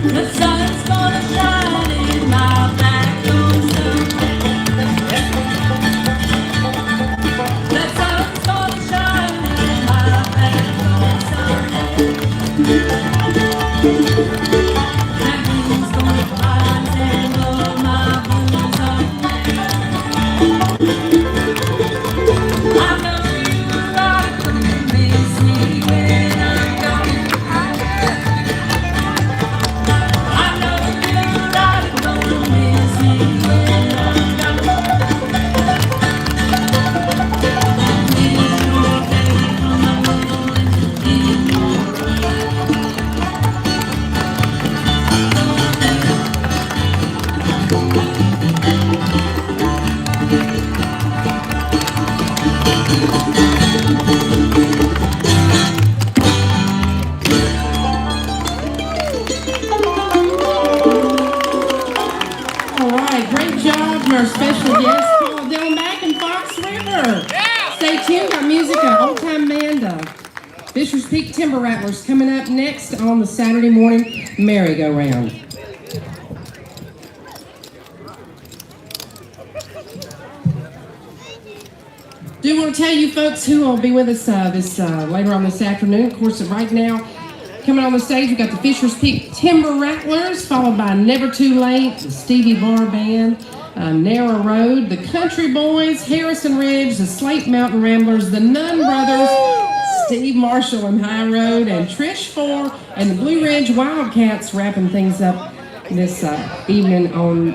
The sun's gonna shine in my back door someday. The sun's gonna shine in my back door someday. That moon's gonna rise and blow my blues away. I know you're right when you miss me when I'm gone. I know you're right when you miss me when I'm gone. Miss your baby from my world and give more. All right, great job to our special guests, Paul Delmack and Fox River. Stay tuned, got music on Old Time Manda. Fisher's Peak Timber Rattlers coming up next on the Saturday morning merry-go-round. Do want to tell you folks who will be with us later on this afternoon. Of course, right now, coming on the stage, we've got the Fisher's Peak Timber Rattlers, followed by Never Too Late, the Stevie Bar Band, Narrow Road, the Country Boys, Harrison Ridge, the Slate Mountain Ramblers, the Nunn Brothers, Steve Marshall and High Road, and Trish Four, and the Blue Ridge Wildcats wrapping things up this evening on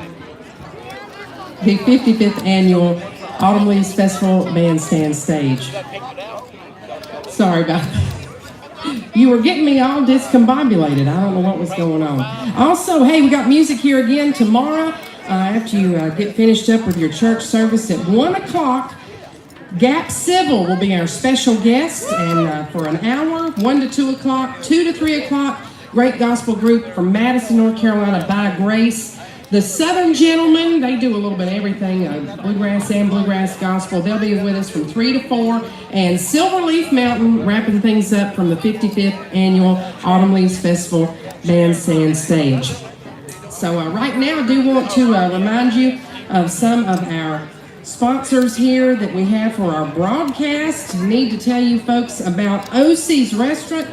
the 55th Annual Autumn Leaves Festival Bandstand Stage. Sorry about that. You were getting me all discombobulated. I don't know what was going on. Also, hey, we got music here again tomorrow. After you get finished up with your church service at 1 o'clock, Gap Civil will be our special guest, and for an hour, 1 to 2 o'clock, 2 to 3 o'clock, great gospel group from Madison, North Carolina, By Grace. The Southern Gentlemen, they do a little bit of everything, bluegrass and bluegrass gospel. They'll be with us from 3 to 4. And Silverleaf Mountain wrapping things up from the 55th Annual Autumn Leaves Festival Bandstand Stage. So right now, I do want to remind you of some of our sponsors here that we have for our broadcast. Need to tell you folks about OC's Restaurant.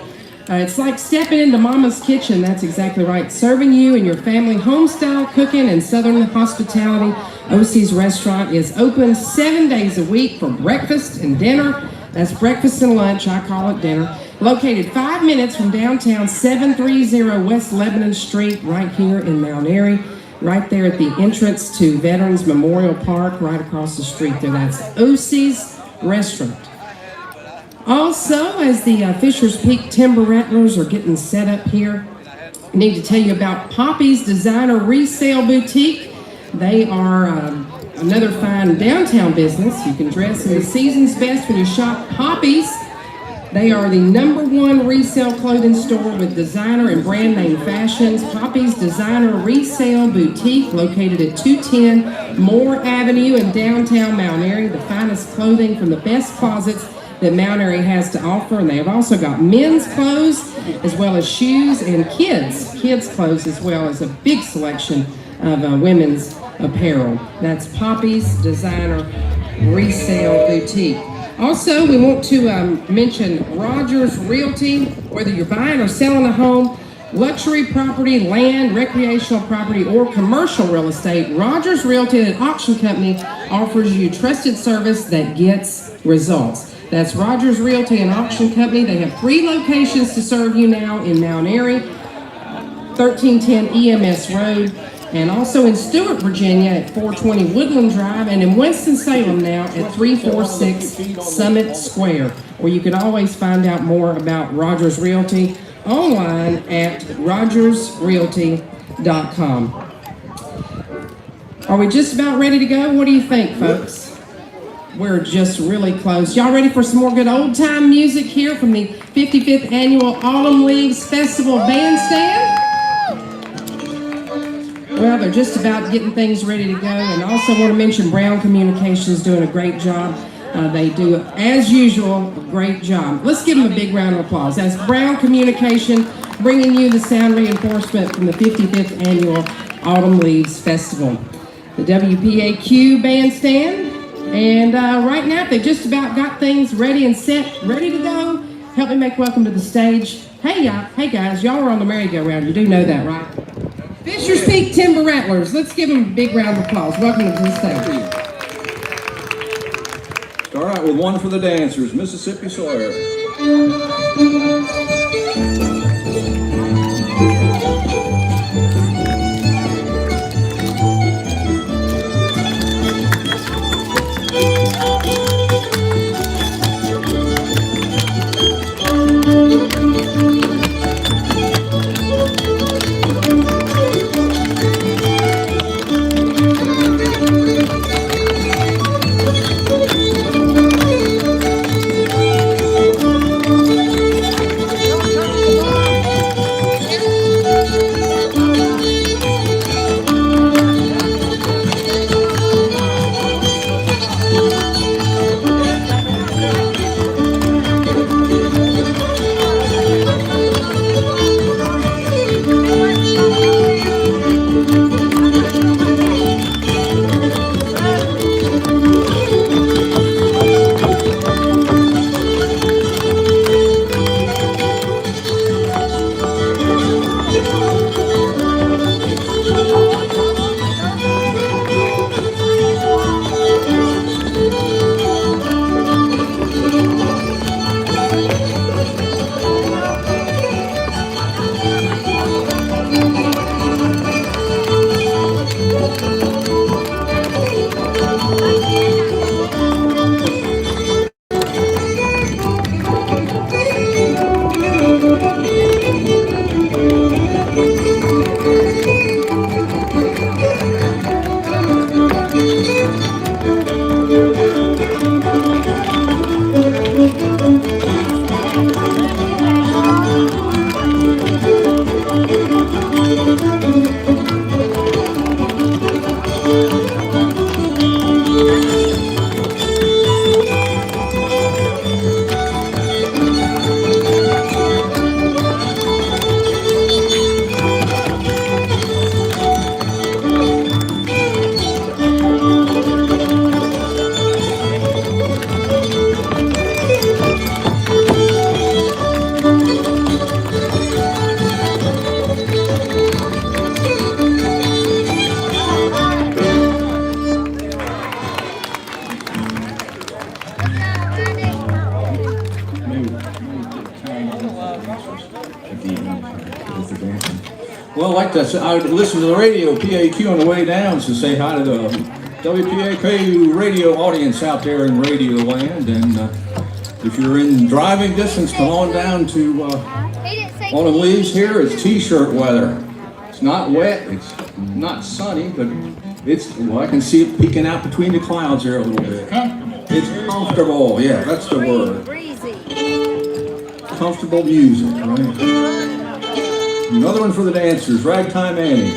It's like stepping into Mama's kitchen. That's exactly right. Serving you and your family home-style cooking and Southern hospitality. OC's Restaurant is open 7 days a week for breakfast and dinner. That's breakfast and lunch. I call it dinner. Located 5 minutes from downtown, 730 West Lebanon Street, right here in Mount Airy. Right there at the entrance to Veterans Memorial Park, right across the street there. That's OC's Restaurant. Also, as the Fisher's Peak Timber Rattlers are getting set up here, I need to tell you about Poppy's Designer Resale Boutique. They are another fine downtown business. You can dress in the season's best when you shop Poppy's. They are the #1 resale clothing store with designer and brand name fashions. Poppy's Designer Resale Boutique, located at 210 Moore Avenue in downtown Mount Airy. The finest clothing from the best closets that Mount Airy has to offer. And they have also got men's clothes, as well as shoes, and kids clothes, as well as a big selection of women's apparel. That's Poppy's Designer Resale Boutique. Also, we want to mention Rogers Realty. Whether you're buying or selling a home, luxury property, land, recreational property, or commercial real estate, Rogers Realty, an auction company, offers you trusted service that gets results. That's Rogers Realty, an auction company. They have 3 locations to serve you now in Mount Airy, 1310 EMS Road, and also in Stewart, Virginia at 420 Woodland Drive, and in Winston-Salem now at 346 Summit Square, where you can always find out more about Rogers Realty online at rogersrealty.com. Are we just about ready to go? What do you think, folks? We're just really close. Y'all ready for some more good old-time music here from the 55th Annual Autumn Leaves Festival Bandstand? Well, they're just about getting things ready to go, and I also want to mention Brown Communications doing a great job. They do, as usual, a great job. Let's give them a big round of applause. That's Brown Communication bringing you the sound reinforcement from the 55th Annual Autumn Leaves Festival. The WPAQ Bandstand, and right now they've just about got things ready and set, ready to go. Help me make welcome to the stage. Hey guys, y'all are on the merry-go-round. You do know that, right? Fisher's Peak Timber Rattlers. Let's give them a big round of applause. Welcome to the stage. Start out with one for the dancers, Mississippi Sawyer. Well, like I said, I listened to the radio, PAQ, on the way down, so say hi to the WPAQ radio audience out there in Radio Land. And if you're in driving distance, come on down to Autumn Leaves here. It's t-shirt weather. It's not wet, it's not sunny, but it's, well, I can see it peeking out between the clouds there a little bit. It's comfortable, yeah, that's the word. Comfortable music, right? Another one for the dancers, Ragtime Annie.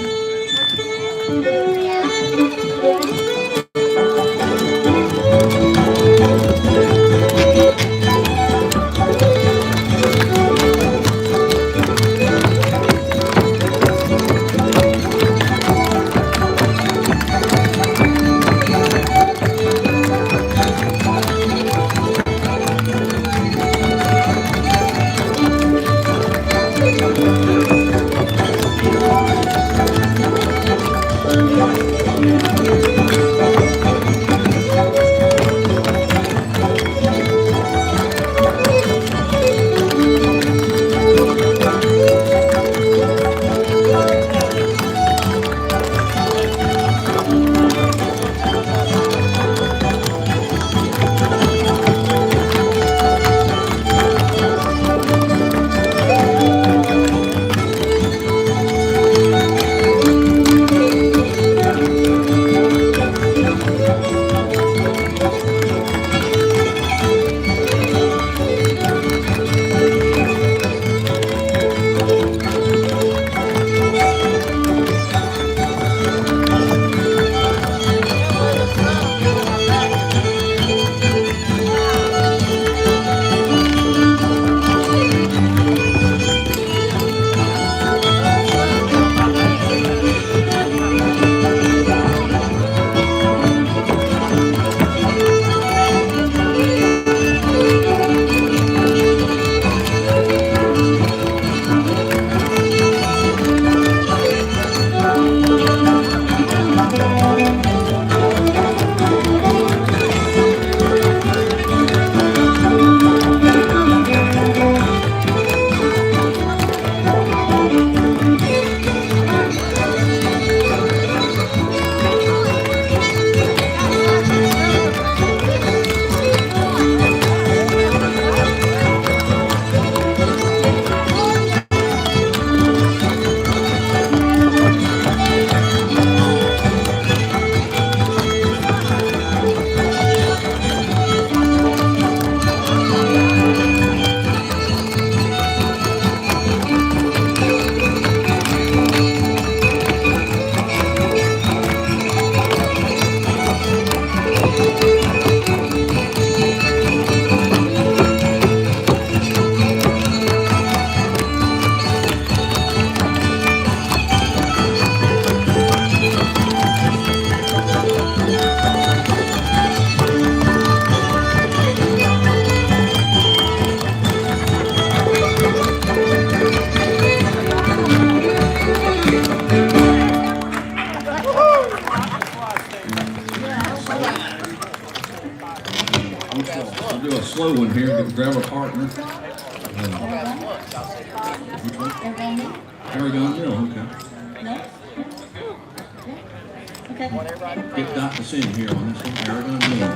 grab a partner. Which one? Aragon Mill, okay. Okay. Get Dot to sing here on this one, Aragon Mill.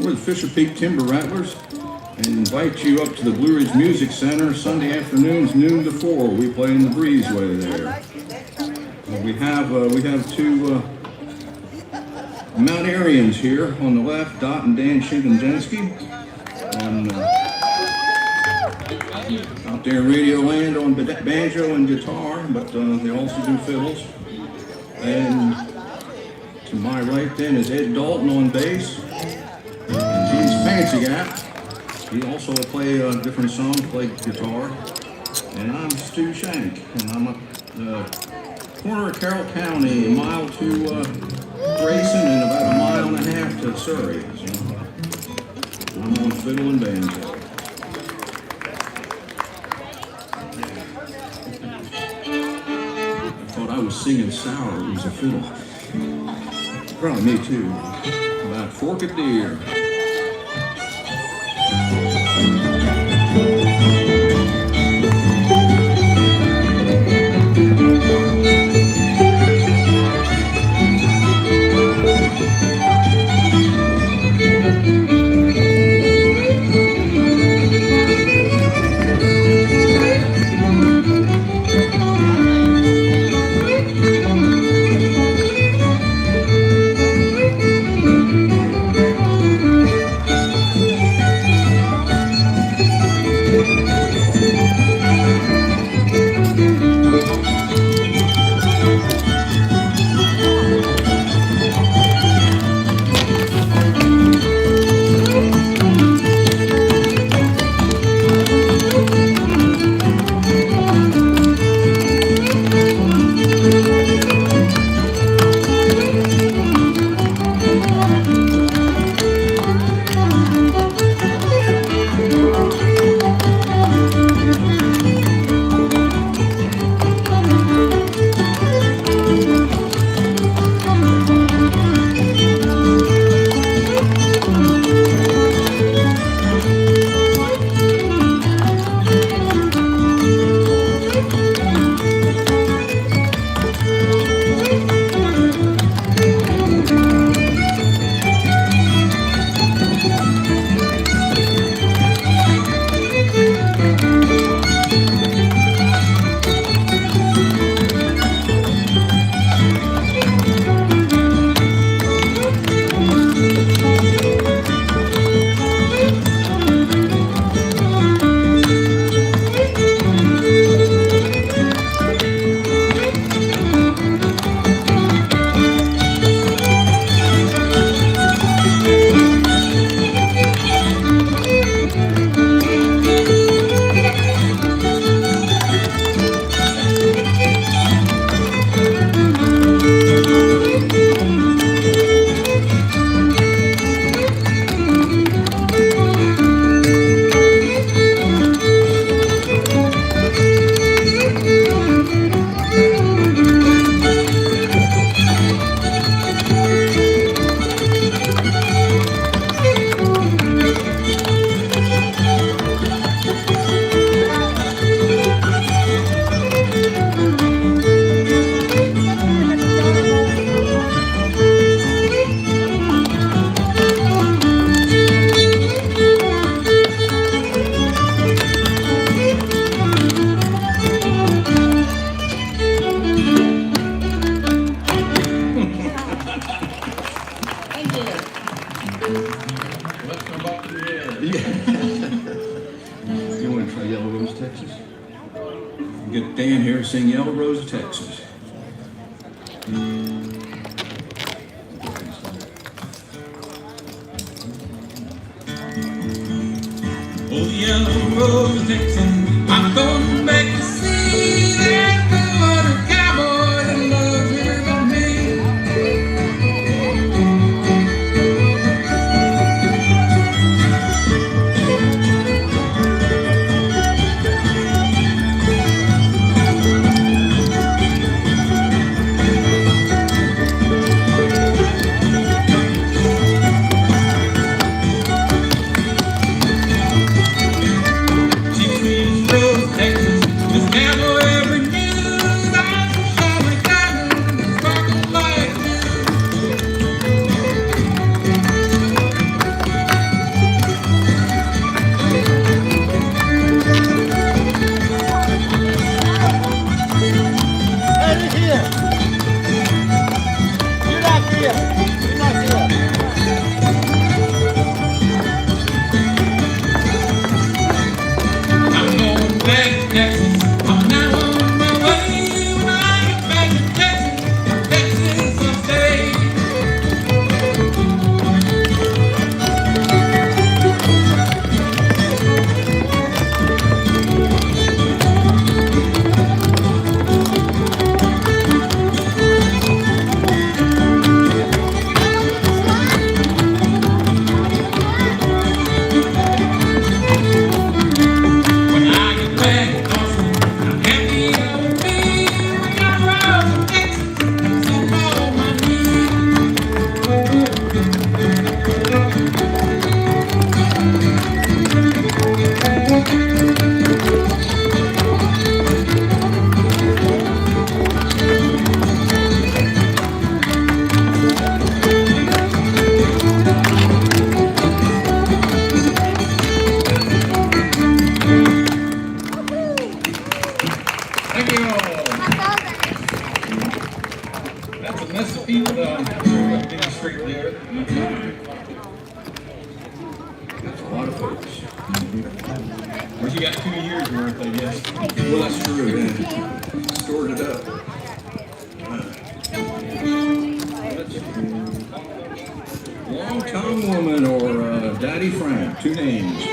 We're the Fisher Peak Timber Rattlers and invite you up to the Blue Ridge Music Center Sunday afternoons, noon to 4. We play in the breezeway there. We have two Mount Arians here on the left, Dot and Dan Shinkandensky, and out there in Radio Land on banjo and guitar, but they also do fiddles. And to my right then is Ed Dalton on bass, and he's Fancy Gap. He also play different songs, play guitar. And I'm Stu Shank, and I'm up corner of Carroll County, a mile to Grayson and about a mile and a half to Surrey. So I'm on fiddle and banjo. I thought I was singing sour, it was a fiddle. Probably me too. About Forked Deer. Rose, Texas. Oh, yellow rose, Texas, I'm going back to see that good cowboy that loves her but me. She's rose, Texas, this cowboy ever knew. That's a shiny diamond, sparkling like new. Hey, look here. You're not here. You're not here. I'm going back to Texas. I'm now on my way. When I get back to Texas, Texas I'll stay. When I get back to Austin, I'm happy I will be. When I ride to Texas, I'm on my knees. Thank you all. That's a mess of people down the street there. That's a lot of folks. Well, you got 2 years worth, I guess. Well, that's true, yeah. Stored it up. Long Tongue Woman or Daddy Frank, 2 names.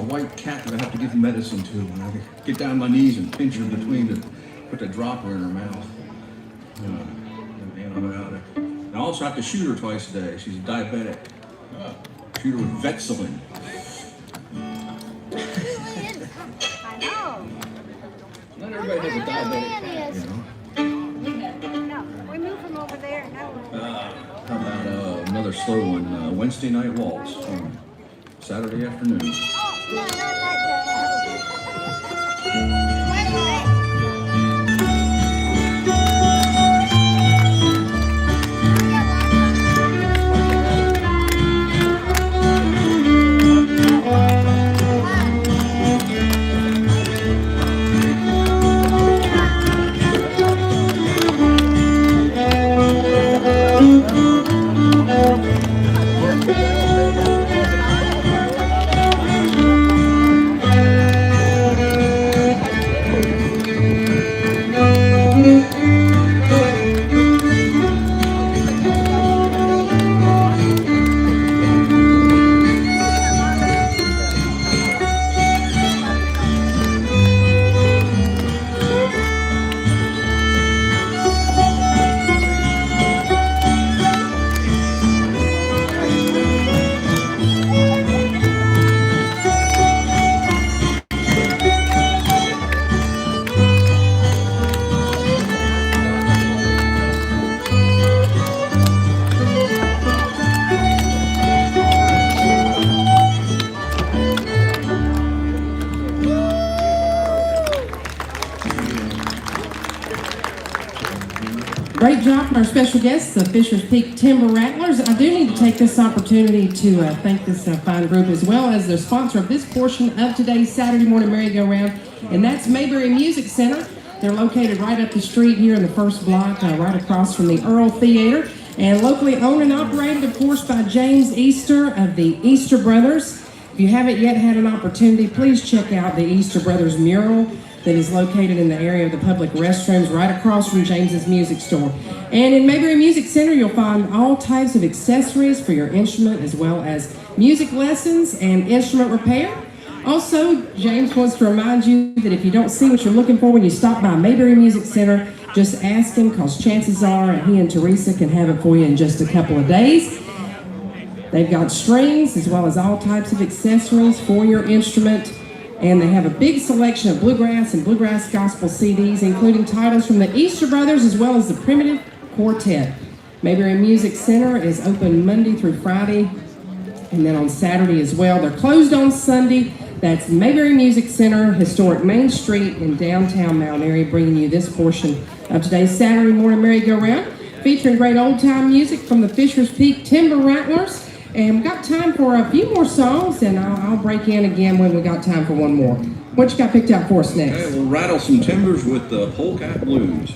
white cat that I have to give medicine to. And I get down on my knees and pinch her between to put the dropper in her mouth. An antibiotic. And I also have to shoot her twice a day. She's a diabetic. Shoot her with Vetselin. I know. Not everybody has a diabetic cat, you know. No, we moved from over there. No. How about another slow one? Wednesday Night Waltz on Saturday afternoon. Oh, no, not that. Great job from our special guests, the Fisher's Peak Timber Rattlers. I do need to take this opportunity to thank this fine group as well as their sponsor of this portion of today's Saturday morning merry-go-round, and that's Mayberry Music Center. They're located right up the street here in the first block, right across from the Earl Theater, and locally owned and operated, of course, by James Easter of the Easter Brothers. If you haven't yet had an opportunity, please check out the Easter Brothers mural that is located in the area of the public restrooms right across from James's Music Store. And in Mayberry Music Center, you'll find all types of accessories for your instrument as well as music lessons and instrument repair. Also, James wants to remind you that if you don't see what you're looking for when you stop by Mayberry Music Center, just ask him, because chances are he and Teresa can have it for you in just a couple of days. They've got strings as well as all types of accessories for your instrument. And they have a big selection of bluegrass and bluegrass gospel CDs, including titles from the Easter Brothers as well as the Primitive Quartet. Mayberry Music Center is open Monday through Friday, and then on Saturday as well. They're closed on Sunday. That's Mayberry Music Center, historic Main Street in downtown Mount Airy, bringing you this portion of today's Saturday morning merry-go-round, featuring great old-time music from the Fisher's Peak Timber Rattlers. And we've got time for a few more songs, and I'll break in again when we got time for one more. What you got picked out for us next? Okay, we'll rattle some timbers with the Polecat Blues.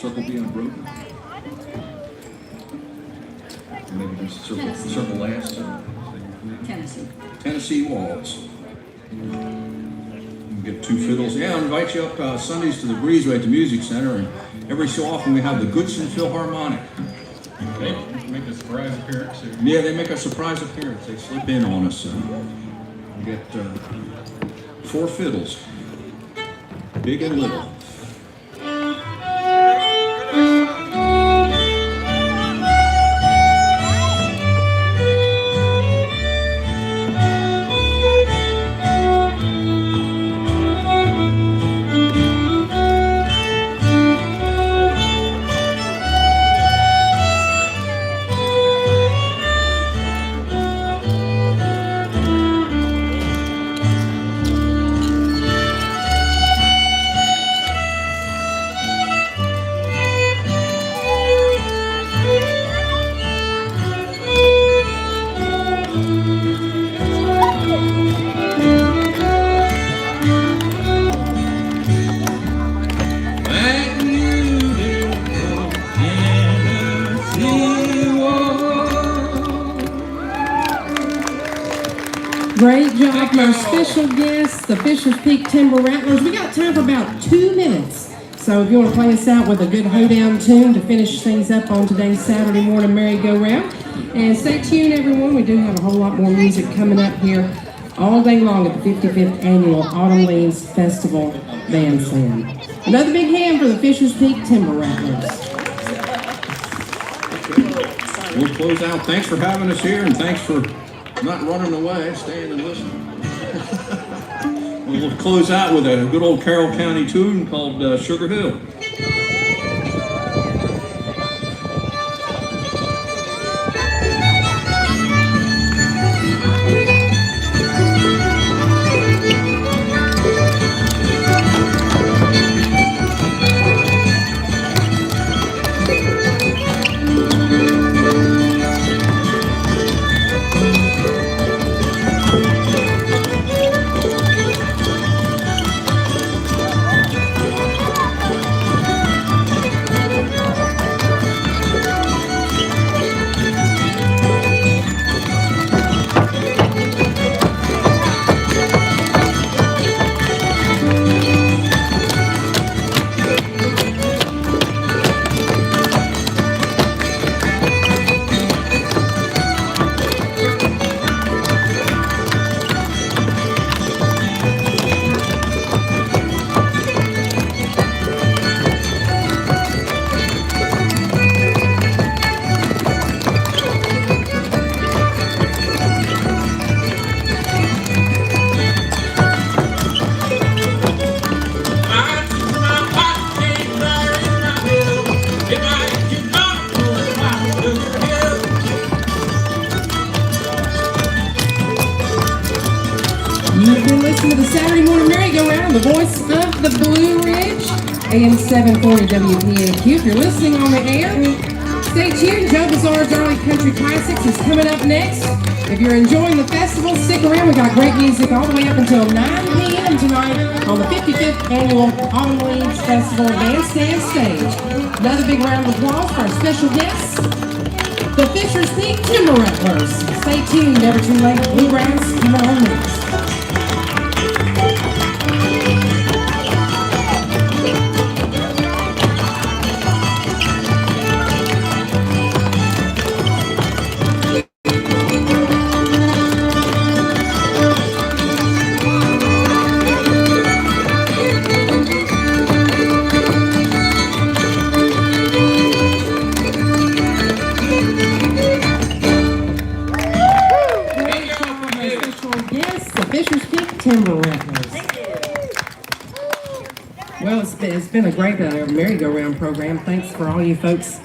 Circle being broken? Maybe just circle last. Tennessee. Tennessee Waltz. You can get 2 fiddles. Yeah, I'll invite you up Sundays to the Breezeway at the Music Center, and every so often we have the Goodson Philharmonic. They make a surprise appearance here. Yeah, they make a surprise appearance. They slip in on us. We get 4 fiddles, big and little. Great job from our special guests, the Fisher's Peak Timber Rattlers. We got time for about 2 minutes. So if you want to play us out with a good hoedown tune to finish things up on today's Saturday morning merry-go-round. And stay tuned, everyone. We do have a whole lot more music coming up here all day long at the 55th Annual Autumn Leaves Festival Bandstand. Another big hand for the Fisher's Peak Timber Rattlers. We'll close out. Thanks for having us here, and thanks for not running away, staying and listening. We'll close out with a good old Carroll County tune called Sugar Hill. You've been listening to the Saturday Morning Merry-Go-Round, the voice of the Blue Ridge. AM 740 WPAQ. If you're listening on the air, stay tuned. Joe Bazaar's Early Country Classics is coming up next. If you're enjoying the festival, stick around. We got great music all the way up until 9 p.m. tonight on the 55th Annual Autumn Leaves Festival Bandstand Stage. Another big round of applause for our special guests, the Fisher's Peak Timber Rattlers. Stay tuned. Never too late. Bluegrass coming on next. Timber Rattlers. Well, it's been a great merry-go-round program. Thanks for all you folks